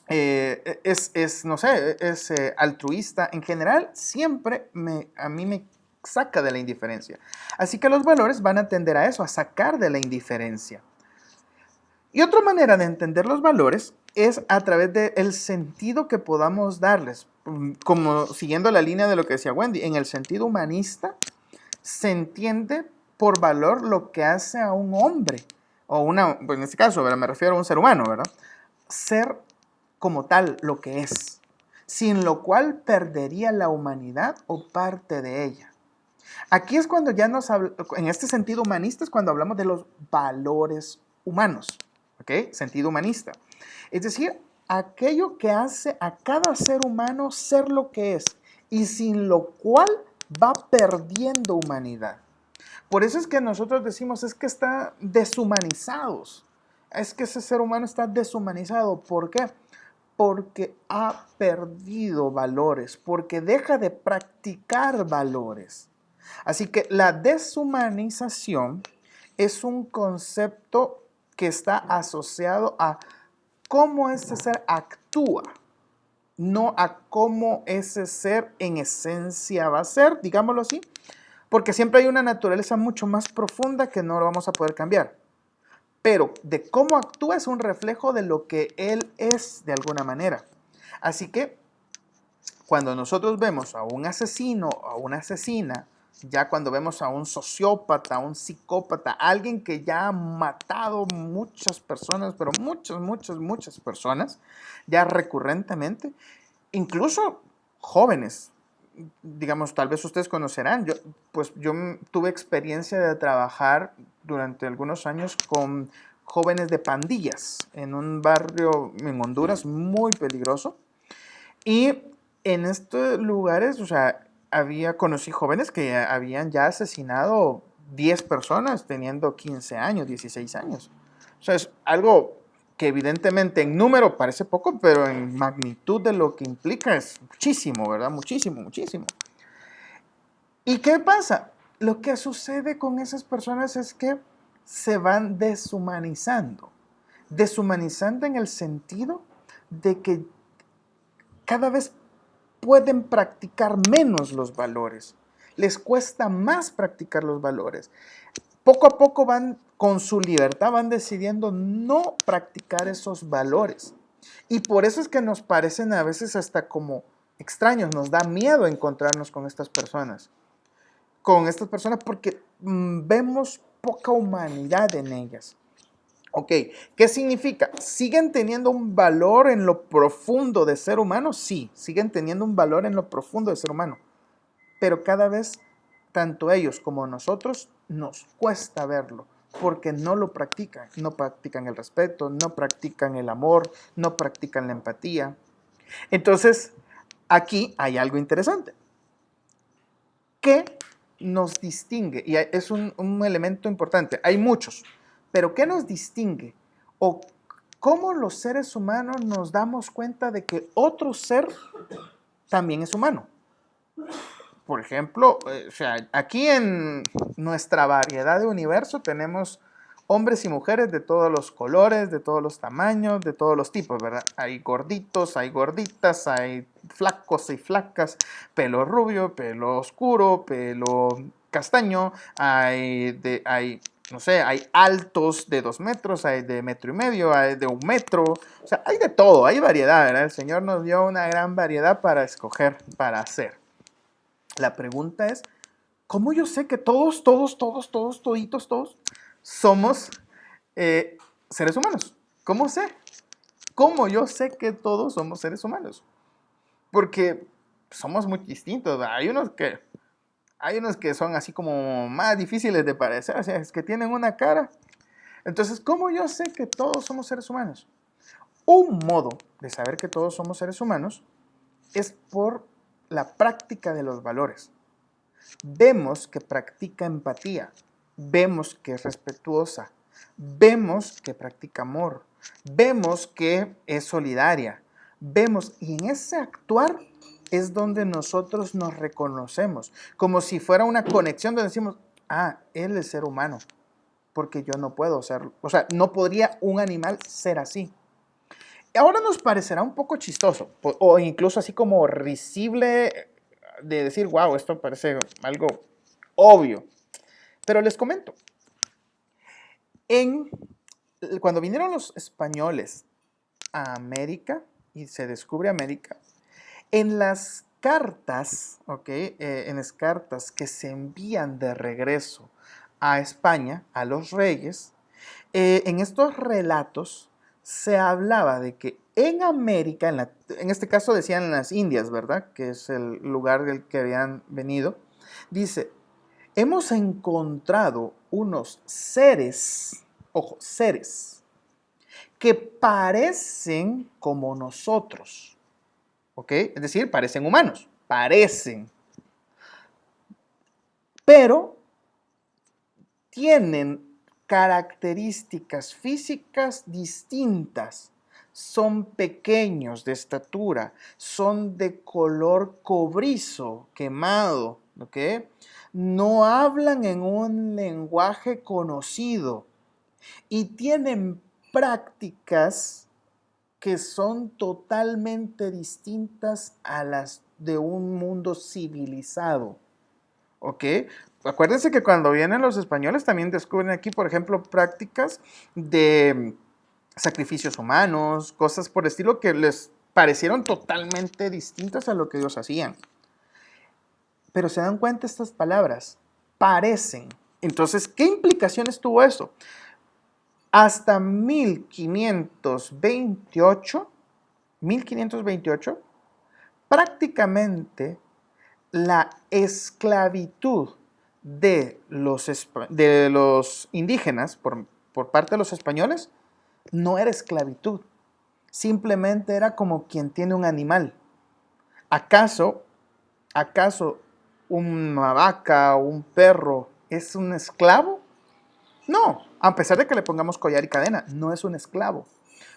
S1: no sé, es altruista, en general, siempre a mí me saca de la indiferencia. Así que los valores van a tender a eso, a sacar de la indiferencia. Y otra manera de entender los valores es a través del sentido que podamos darles. Como siguiendo la línea de lo que decía Wendy, en el sentido humanista se entiende por valor lo que hace a un hombre, o pues en este caso, ¿verdad?, me refiero a un ser humano, ¿verdad? Ser como tal lo que es, sin lo cual perdería la humanidad o parte de ella. Aquí es cuando ya en este sentido humanista es cuando hablamos de los valores humanos, ¿ok? Sentido humanista. Es decir, aquello que hace a cada ser humano ser lo que es y sin lo cual va perdiendo humanidad. Por eso es que nosotros decimos, es que está deshumanizados. Es que ese ser humano está deshumanizado. ¿Por qué? Porque ha perdido valores, porque deja de practicar valores. Así que la deshumanización es un concepto que está asociado a cómo ese ser actúa, no a cómo ese ser en esencia va a ser, digámoslo así, porque siempre hay una naturaleza mucho más profunda que no lo vamos a poder cambiar. Pero de cómo actúa es un reflejo de lo que él es de alguna manera. Así que cuando nosotros vemos a un asesino o a una asesina, ya cuando vemos a un sociópata, a un psicópata, alguien que ya ha matado muchas personas, pero muchas personas, ya recurrentemente, incluso jóvenes, digamos, tal vez ustedes conocerán, yo tuve experiencia de trabajar durante algunos años con jóvenes de pandillas en un barrio en Honduras muy peligroso. Y en estos lugares, o sea, conocí jóvenes que habían ya asesinado 10 personas teniendo 15 años, 16 años. O sea, es algo que evidentemente en número parece poco, pero en magnitud de lo que implica es muchísimo, ¿verdad? Muchísimo. ¿Y qué pasa? Lo que sucede con esas personas es que se van deshumanizando. Deshumanizando en el sentido de que cada vez pueden practicar menos los valores. Les cuesta más practicar los valores. Poco a poco con su libertad, van decidiendo no practicar esos valores. Y por eso es que nos parecen a veces hasta como extraños, nos da miedo encontrarnos con estas personas. Porque vemos poca humanidad en ellas. Ok, ¿qué significa? ¿Siguen teniendo un valor en lo profundo de ser humano? Sí, siguen teniendo un valor en lo profundo de ser humano. Pero cada vez, tanto ellos como nosotros, nos cuesta verlo, porque no lo practican. No practican el respeto, no practican el amor, no practican la empatía. Entonces, aquí hay algo interesante. ¿Qué nos distingue? Y es un elemento importante. Hay muchos. Pero ¿qué nos distingue? ¿O cómo los seres humanos nos damos cuenta de que otro ser también es humano? Por ejemplo, o sea, aquí en nuestra variedad de universo tenemos hombres y mujeres de todos los colores, de todos los tamaños, de todos los tipos, ¿verdad? Hay gorditos, hay gorditas, hay flacos y flacas, pelo rubio, pelo oscuro, pelo castaño, no sé, hay altos de 2 metros, hay de 1,5 metros, hay de 1 metro, o sea, hay de todo, hay variedad, ¿verdad? El Señor nos dio una gran variedad para escoger, para hacer. La pregunta es, ¿cómo yo sé que todos somos seres humanos? ¿Cómo sé? ¿Cómo yo sé que todos somos seres humanos? Porque somos muy distintos, ¿verdad? Hay unos que hay unos que son así como más difíciles de parecer, o sea, es que tienen una cara. Entonces, ¿cómo yo sé que todos somos seres humanos? Un modo de saber que todos somos seres humanos es por la práctica de los valores. Vemos que practica empatía, vemos que es respetuosa, vemos que practica amor, vemos que es solidaria, vemos, y en ese actuar es donde nosotros nos reconocemos, como si fuera una conexión donde decimos, ah, él es ser humano, porque yo no puedo serlo, o sea, no podría un animal ser así. Ahora nos parecerá un poco chistoso, o incluso así como risible de decir, wow, esto parece algo obvio. Pero les comento, cuando vinieron los españoles a América y se descubre América, en las cartas, en las cartas que se envían de regreso a España, a los reyes, en estos relatos se hablaba de que en América, en este caso decían las Indias, ¿verdad? Que es el lugar del que habían venido. Dice, hemos encontrado unos seres, ojo, seres, que parecen como nosotros, ¿ok? Es decir, parecen humanos, parecen, pero tienen características físicas distintas. Son pequeños de estatura, son de color cobrizo, quemado, ¿ok? No hablan en un lenguaje conocido y tienen prácticas que son totalmente distintas a las de un mundo civilizado, ¿ok? Acuérdense que cuando vienen los españoles también descubren aquí, por ejemplo, prácticas de sacrificios humanos, cosas por el estilo que les parecieron totalmente distintas a lo que ellos hacían. Pero se dan cuenta estas palabras, parecen. Entonces, ¿qué implicaciones tuvo eso? Hasta 1528, prácticamente la esclavitud de los indígenas por parte de los españoles no era esclavitud, simplemente era como quien tiene un animal. ¿Acaso una vaca o un perro es un esclavo? No, a pesar de que le pongamos collar y cadena, no es un esclavo,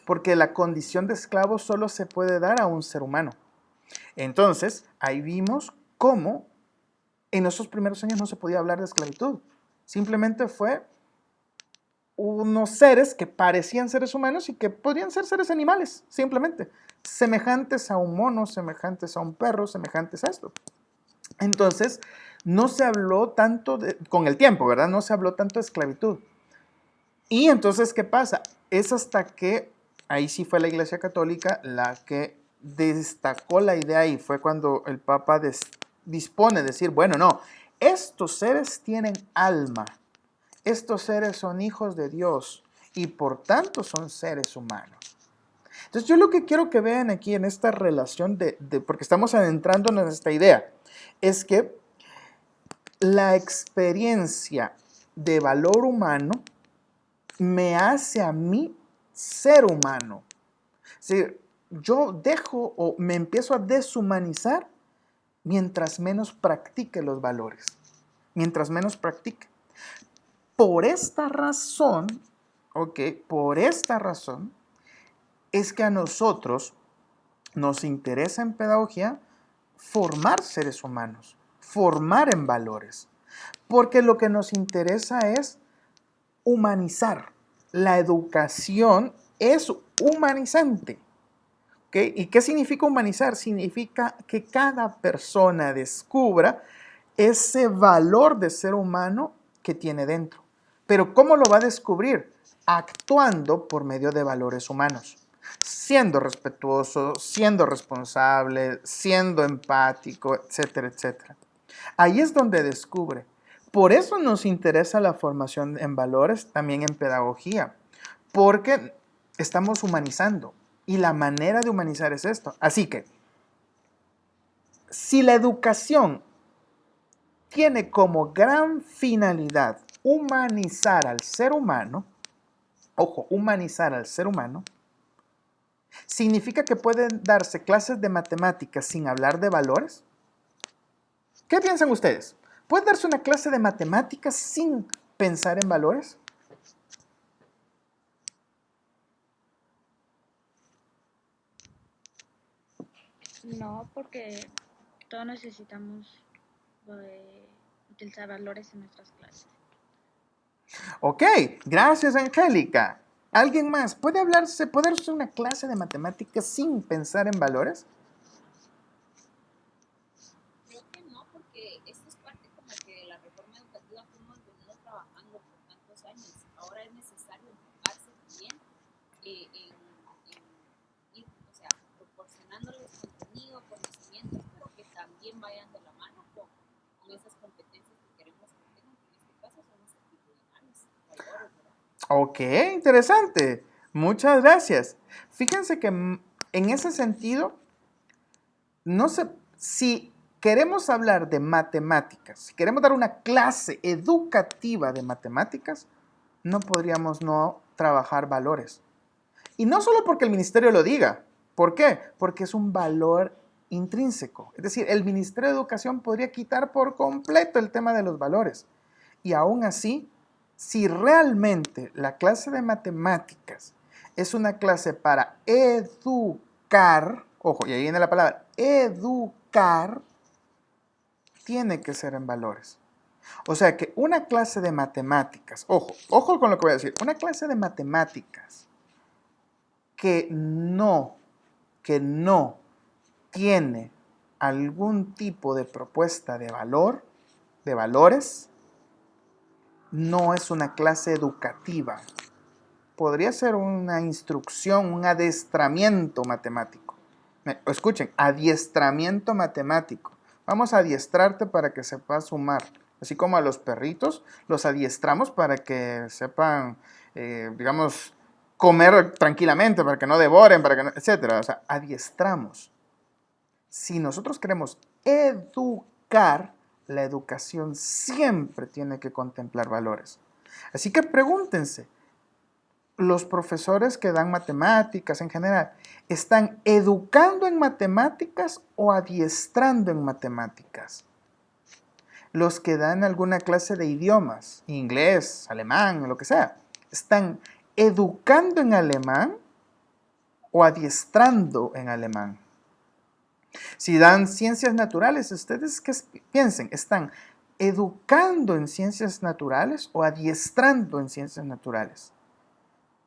S1: porque la condición de esclavo solo se puede dar a un ser humano. Entonces, ahí vimos cómo en esos primeros años no se podía hablar de esclavitud. Simplemente fue unos seres que parecían seres humanos y que podrían ser seres animales, simplemente. Semejantes a un mono, semejantes a un perro, semejantes a esto. Entonces, no se habló tanto, con el tiempo, ¿verdad? No se habló tanto de esclavitud. Y entonces, ¿qué pasa? Es hasta que, ahí sí fue la Iglesia Católica la que destacó la idea y fue cuando el Papa dispone de decir, bueno, no, estos seres tienen alma, estos seres son hijos de Dios y por tanto son seres humanos. Entonces yo lo que quiero que vean aquí en esta relación porque estamos adentrándonos en esta idea, es que la experiencia de valor humano me hace a mí ser humano. Si yo dejo o me empiezo a deshumanizar mientras menos practique los valores, mientras menos practique. Por esta razón, por esta razón es que a nosotros nos interesa en pedagogía formar seres humanos, formar en valores, porque lo que nos interesa es humanizar. La educación es humanizante. ¿Y qué significa humanizar? Significa que cada persona descubra ese valor de ser humano que tiene dentro. Pero ¿cómo lo va a descubrir? Actuando por medio de valores humanos. Siendo respetuoso, siendo responsable, siendo empático, etcétera, etcétera. Ahí es donde descubre. Por eso nos interesa la formación en valores, también en pedagogía, porque estamos humanizando y la manera de humanizar es esto. Así que, si la educación tiene como gran finalidad humanizar al ser humano, ojo, humanizar al ser humano, ¿significa que pueden darse clases de matemáticas sin hablar de valores? ¿Qué piensan ustedes? ¿Puede darse una clase de matemáticas sin pensar en valores?
S6: No, porque todos necesitamos utilizar valores en nuestras clases.
S1: Ok, gracias Angélica. ¿Alguien más? ¿Puede darse una clase de matemáticas sin pensar en valores?
S5: Creo que no, porque esto es parte como que de la reforma educativa que hemos venido trabajando por tantos años. Ahora es necesario enfocarse también en ir, o sea, proporcionándoles contenido, conocimientos, pero que también vayan de la mano con esas competencias que queremos que tengan, que en este caso son los actitudinales, valores, ¿verdad?
S1: Ok, interesante. Muchas gracias. Fíjense que en ese sentido, no sé, si queremos hablar de matemáticas, si queremos dar una clase educativa de matemáticas, no podríamos no trabajar valores. Y no solo porque el ministerio lo diga. ¿Por qué? Porque es un valor intrínseco. Es decir, el Ministerio de Educación podría quitar por completo el tema de los valores. Y aún así, si realmente la clase de matemáticas es una clase para educar, ojo, y ahí viene la palabra, educar, tiene que ser en valores. O sea que una clase de matemáticas, ojo con lo que voy a decir, una clase de matemáticas que no tiene algún tipo de propuesta de valor, de valores, no es una clase educativa. Podría ser una instrucción, un adiestramiento matemático. Escuchen, adiestramiento matemático. Vamos a adiestrarte para que sepas sumar. Así como a los perritos, los adiestramos para que sepan, digamos, comer tranquilamente, para que no devoren, para que no, etcétera. O sea, adiestramos. Si nosotros queremos educar, la educación siempre tiene que contemplar valores. Así que pregúntense, los profesores que dan matemáticas en general, ¿están educando en matemáticas o adiestrando en matemáticas? Los que dan alguna clase de idiomas, inglés, alemán, lo que sea, ¿están educando en alemán o adiestrando en alemán? Si dan ciencias naturales, ¿ustedes qué piensen? ¿Están educando en ciencias naturales o adiestrando en ciencias naturales?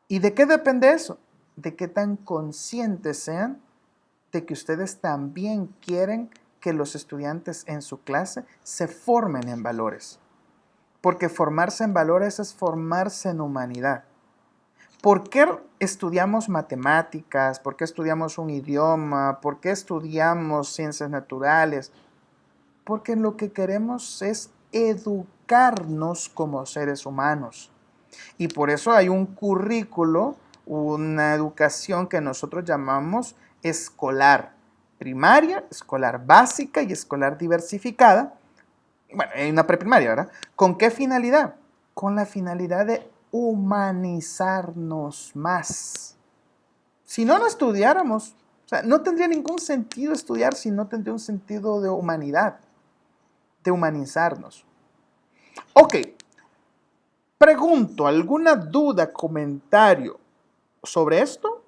S1: ¿Y de qué depende eso? De qué tan conscientes sean de que ustedes también quieren que los estudiantes en su clase se formen en valores. Porque formarse en valores es formarse en humanidad. ¿Por qué estudiamos matemáticas? ¿Por qué estudiamos un idioma? ¿Por qué estudiamos ciencias naturales? Porque lo que queremos es educarnos como seres humanos. Y por eso hay un currículo, una educación que nosotros llamamos escolar primaria, escolar básica y escolar diversificada. Bueno, hay una preprimaria, ¿verdad? ¿Con qué finalidad? Con la finalidad de humanizarnos más. Si no estudiáramos, o sea, no tendría ningún sentido estudiar si no tendría un sentido de humanidad, de humanizarnos. Ok, pregunto, ¿alguna duda, comentario sobre esto?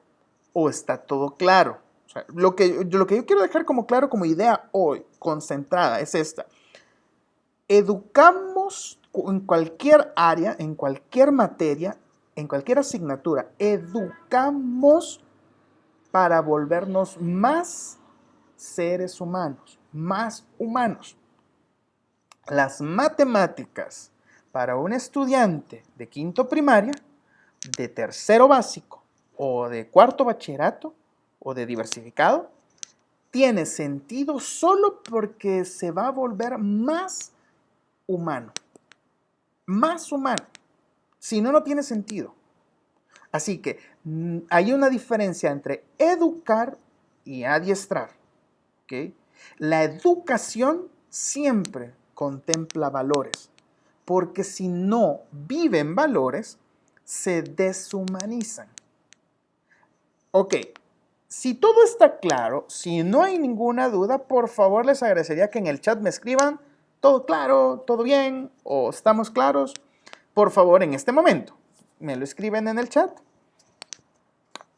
S1: ¿O está todo claro? O sea, lo que yo quiero dejar como claro, como idea hoy, concentrada, es esta. Educamos en cualquier área, en cualquier materia, en cualquier asignatura, educamos para volvernos más seres humanos, más humanos. Las matemáticas para un estudiante de quinto primaria, de tercero básico o de cuarto bachillerato o de diversificado, tiene sentido solo porque se va a volver más humano. Más humano. Si no, no tiene sentido. Así que hay una diferencia entre educar y adiestrar. ¿Okay? La educación siempre contempla valores. Porque si no viven valores, se deshumanizan. Ok, si todo está claro, si no hay ninguna duda, por favor les agradecería que en el chat me escriban todo claro, todo bien, o estamos claros. Por favor, en este momento, me lo escriben en el chat.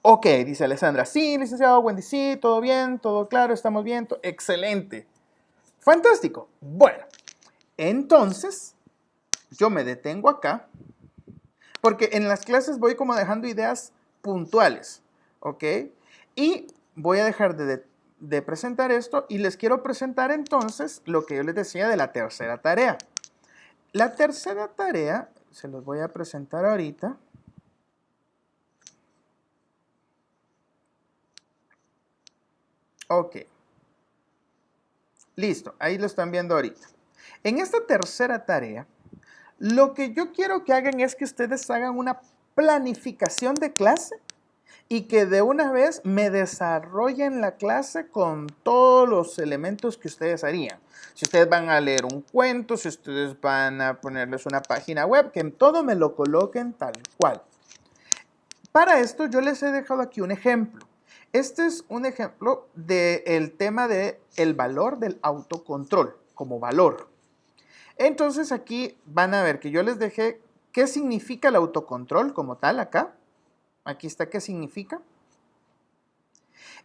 S1: Ok, dice Alessandra, sí, licenciado Wendy, sí, todo bien, todo claro, estamos bien, excelente. Fantástico. Bueno, entonces, yo me detengo acá, porque en las clases voy como dejando ideas puntuales, ¿ok? Y voy a dejar de presentar esto y les quiero presentar entonces lo que yo les decía de la tercera tarea. La tercera tarea, se los voy a presentar ahorita. Ok. Listo, ahí lo están viendo ahorita. En esta tercera tarea, lo que yo quiero que hagan es que ustedes hagan una planificación de clase y que de una vez me desarrollen la clase con todos los elementos que ustedes harían. Si ustedes van a leer un cuento, si ustedes van a ponerles una página web, que en todo me lo coloquen tal cual. Para esto yo les he dejado aquí un ejemplo. Este es un ejemplo del tema del valor del autocontrol, como valor. Entonces aquí van a ver que yo les dejé qué significa el autocontrol como tal acá. Aquí está qué significa.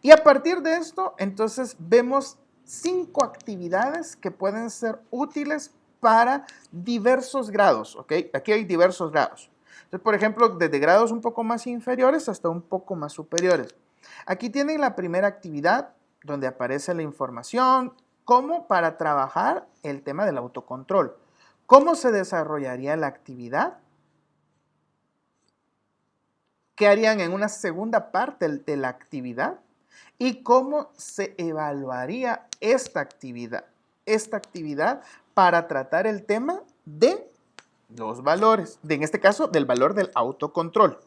S1: Y a partir de esto, entonces vemos 5 actividades que pueden ser útiles para diversos grados, ¿ok? Aquí hay diversos grados. Entonces, por ejemplo, desde grados un poco más inferiores hasta un poco más superiores. Aquí tienen la primera actividad donde aparece la información, como para trabajar el tema del autocontrol. ¿Cómo se desarrollaría la actividad? ¿Qué harían en una segunda parte de la actividad? ¿Y cómo se evaluaría esta actividad? Esta actividad para tratar el tema de los valores, en este caso del valor del autocontrol.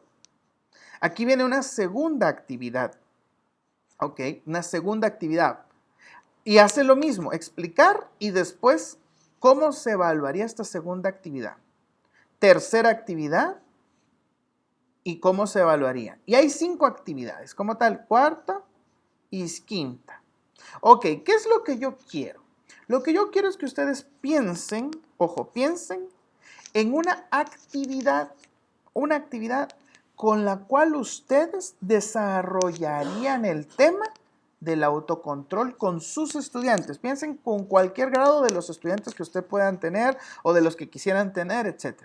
S1: Aquí viene una segunda actividad, ¿ok? Una segunda actividad. Y hace lo mismo, explicar y después cómo se evaluaría esta segunda actividad. Tercera actividad y cómo se evaluaría. Y hay 5 actividades, como tal, cuarta y quinta. Ok, ¿qué es lo que yo quiero? Lo que yo quiero es que ustedes piensen, ojo, piensen en una actividad con la cual ustedes desarrollarían el tema del autocontrol con sus estudiantes. Piensen con cualquier grado de los estudiantes que ustedes puedan tener o de los que quisieran tener, etc.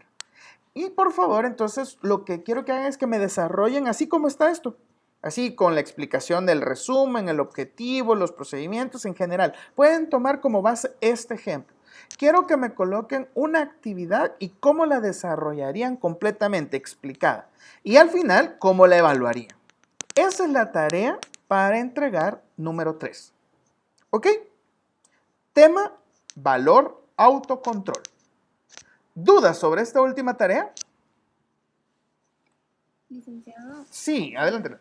S1: Y por favor, entonces, lo que quiero que hagan es que me desarrollen así como está esto. Así, con la explicación del resumen, el objetivo, los procedimientos en general. Pueden tomar como base este ejemplo. Quiero que me coloquen una actividad y cómo la desarrollarían completamente explicada. Y al final, cómo la evaluarían. Esa es la tarea para entregar número 3. ¿Ok? Tema, valor, autocontrol. ¿Dudas sobre esta última tarea?
S3: Licenciado,
S1: Sí, adelante.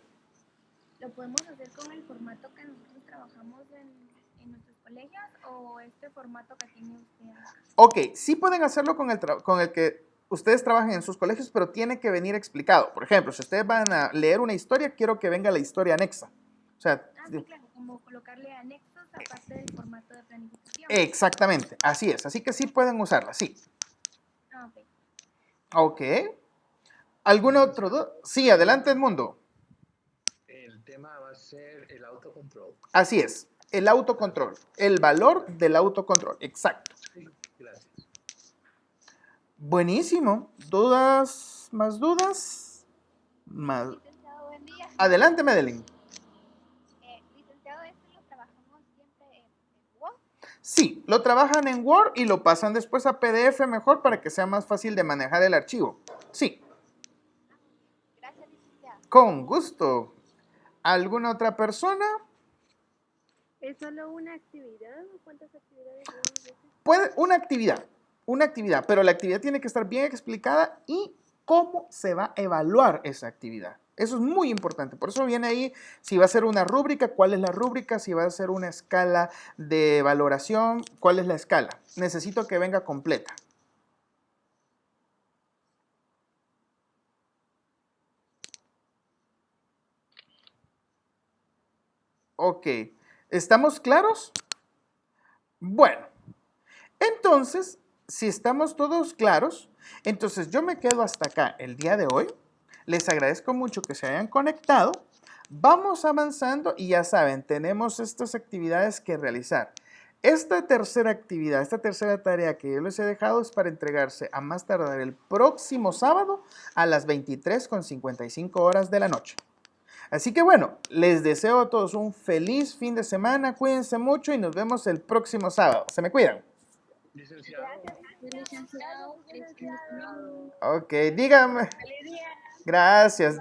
S3: ¿lo podemos hacer con el formato que nosotros trabajamos en nuestros colegios o este formato que tiene usted acá?
S1: Ok, sí pueden hacerlo con el que ustedes trabajen en sus colegios, pero tiene que venir explicado. Por ejemplo, si ustedes van a leer una historia, quiero que venga la historia anexa. O sea,
S3: Sí, claro, como colocarle anexos aparte del formato de planificación.
S1: exactamente, así es. Así que sí pueden usarla, sí.
S3: Ok.
S1: Ok. ¿Algún otro duda? Sí, adelante, Edmundo.
S2: El tema va a ser el autocontrol.
S1: Así es, el autocontrol, el valor del autocontrol, exacto.
S2: Sí, gracias.
S1: Buenísimo. ¿Dudas? ¿Más dudas? Más.
S3: Licenciado, buen día.
S1: Adelante, Medellín.
S3: Licenciado, ¿esto lo trabajamos siempre en Word?
S1: Sí, lo trabajan en Word y lo pasan después a PDF mejor para que sea más fácil de manejar el archivo. Sí,
S3: Gracias, licenciado.
S1: con gusto. ¿Alguna otra persona?
S3: ¿Es solo una actividad o cuántas actividades debemos de hacer?
S1: Puede, una actividad, pero la actividad tiene que estar bien explicada y cómo se va a evaluar esa actividad. Eso es muy importante. Por eso viene ahí si va a ser una rúbrica, cuál es la rúbrica, si va a ser una escala de valoración, cuál es la escala. Necesito que venga completa. Ok, ¿estamos claros? Bueno, entonces, si estamos todos claros, entonces yo me quedo hasta acá el día de hoy. Les agradezco mucho que se hayan conectado. Vamos avanzando y ya saben, tenemos estas actividades que realizar. Esta tercera actividad, esta tercera tarea que yo les he dejado es para entregarse a más tardar el próximo sábado a las 23:55 de la noche. Así que bueno, les deseo a todos un feliz fin de semana, cuídense mucho y nos vemos el próximo sábado. Se me cuidan.
S2: Licenciado.
S3: Gracias,
S6: Licenciado,
S3: licenciado.
S1: Ok, dígame.
S3: Feliz día.
S1: Gracias.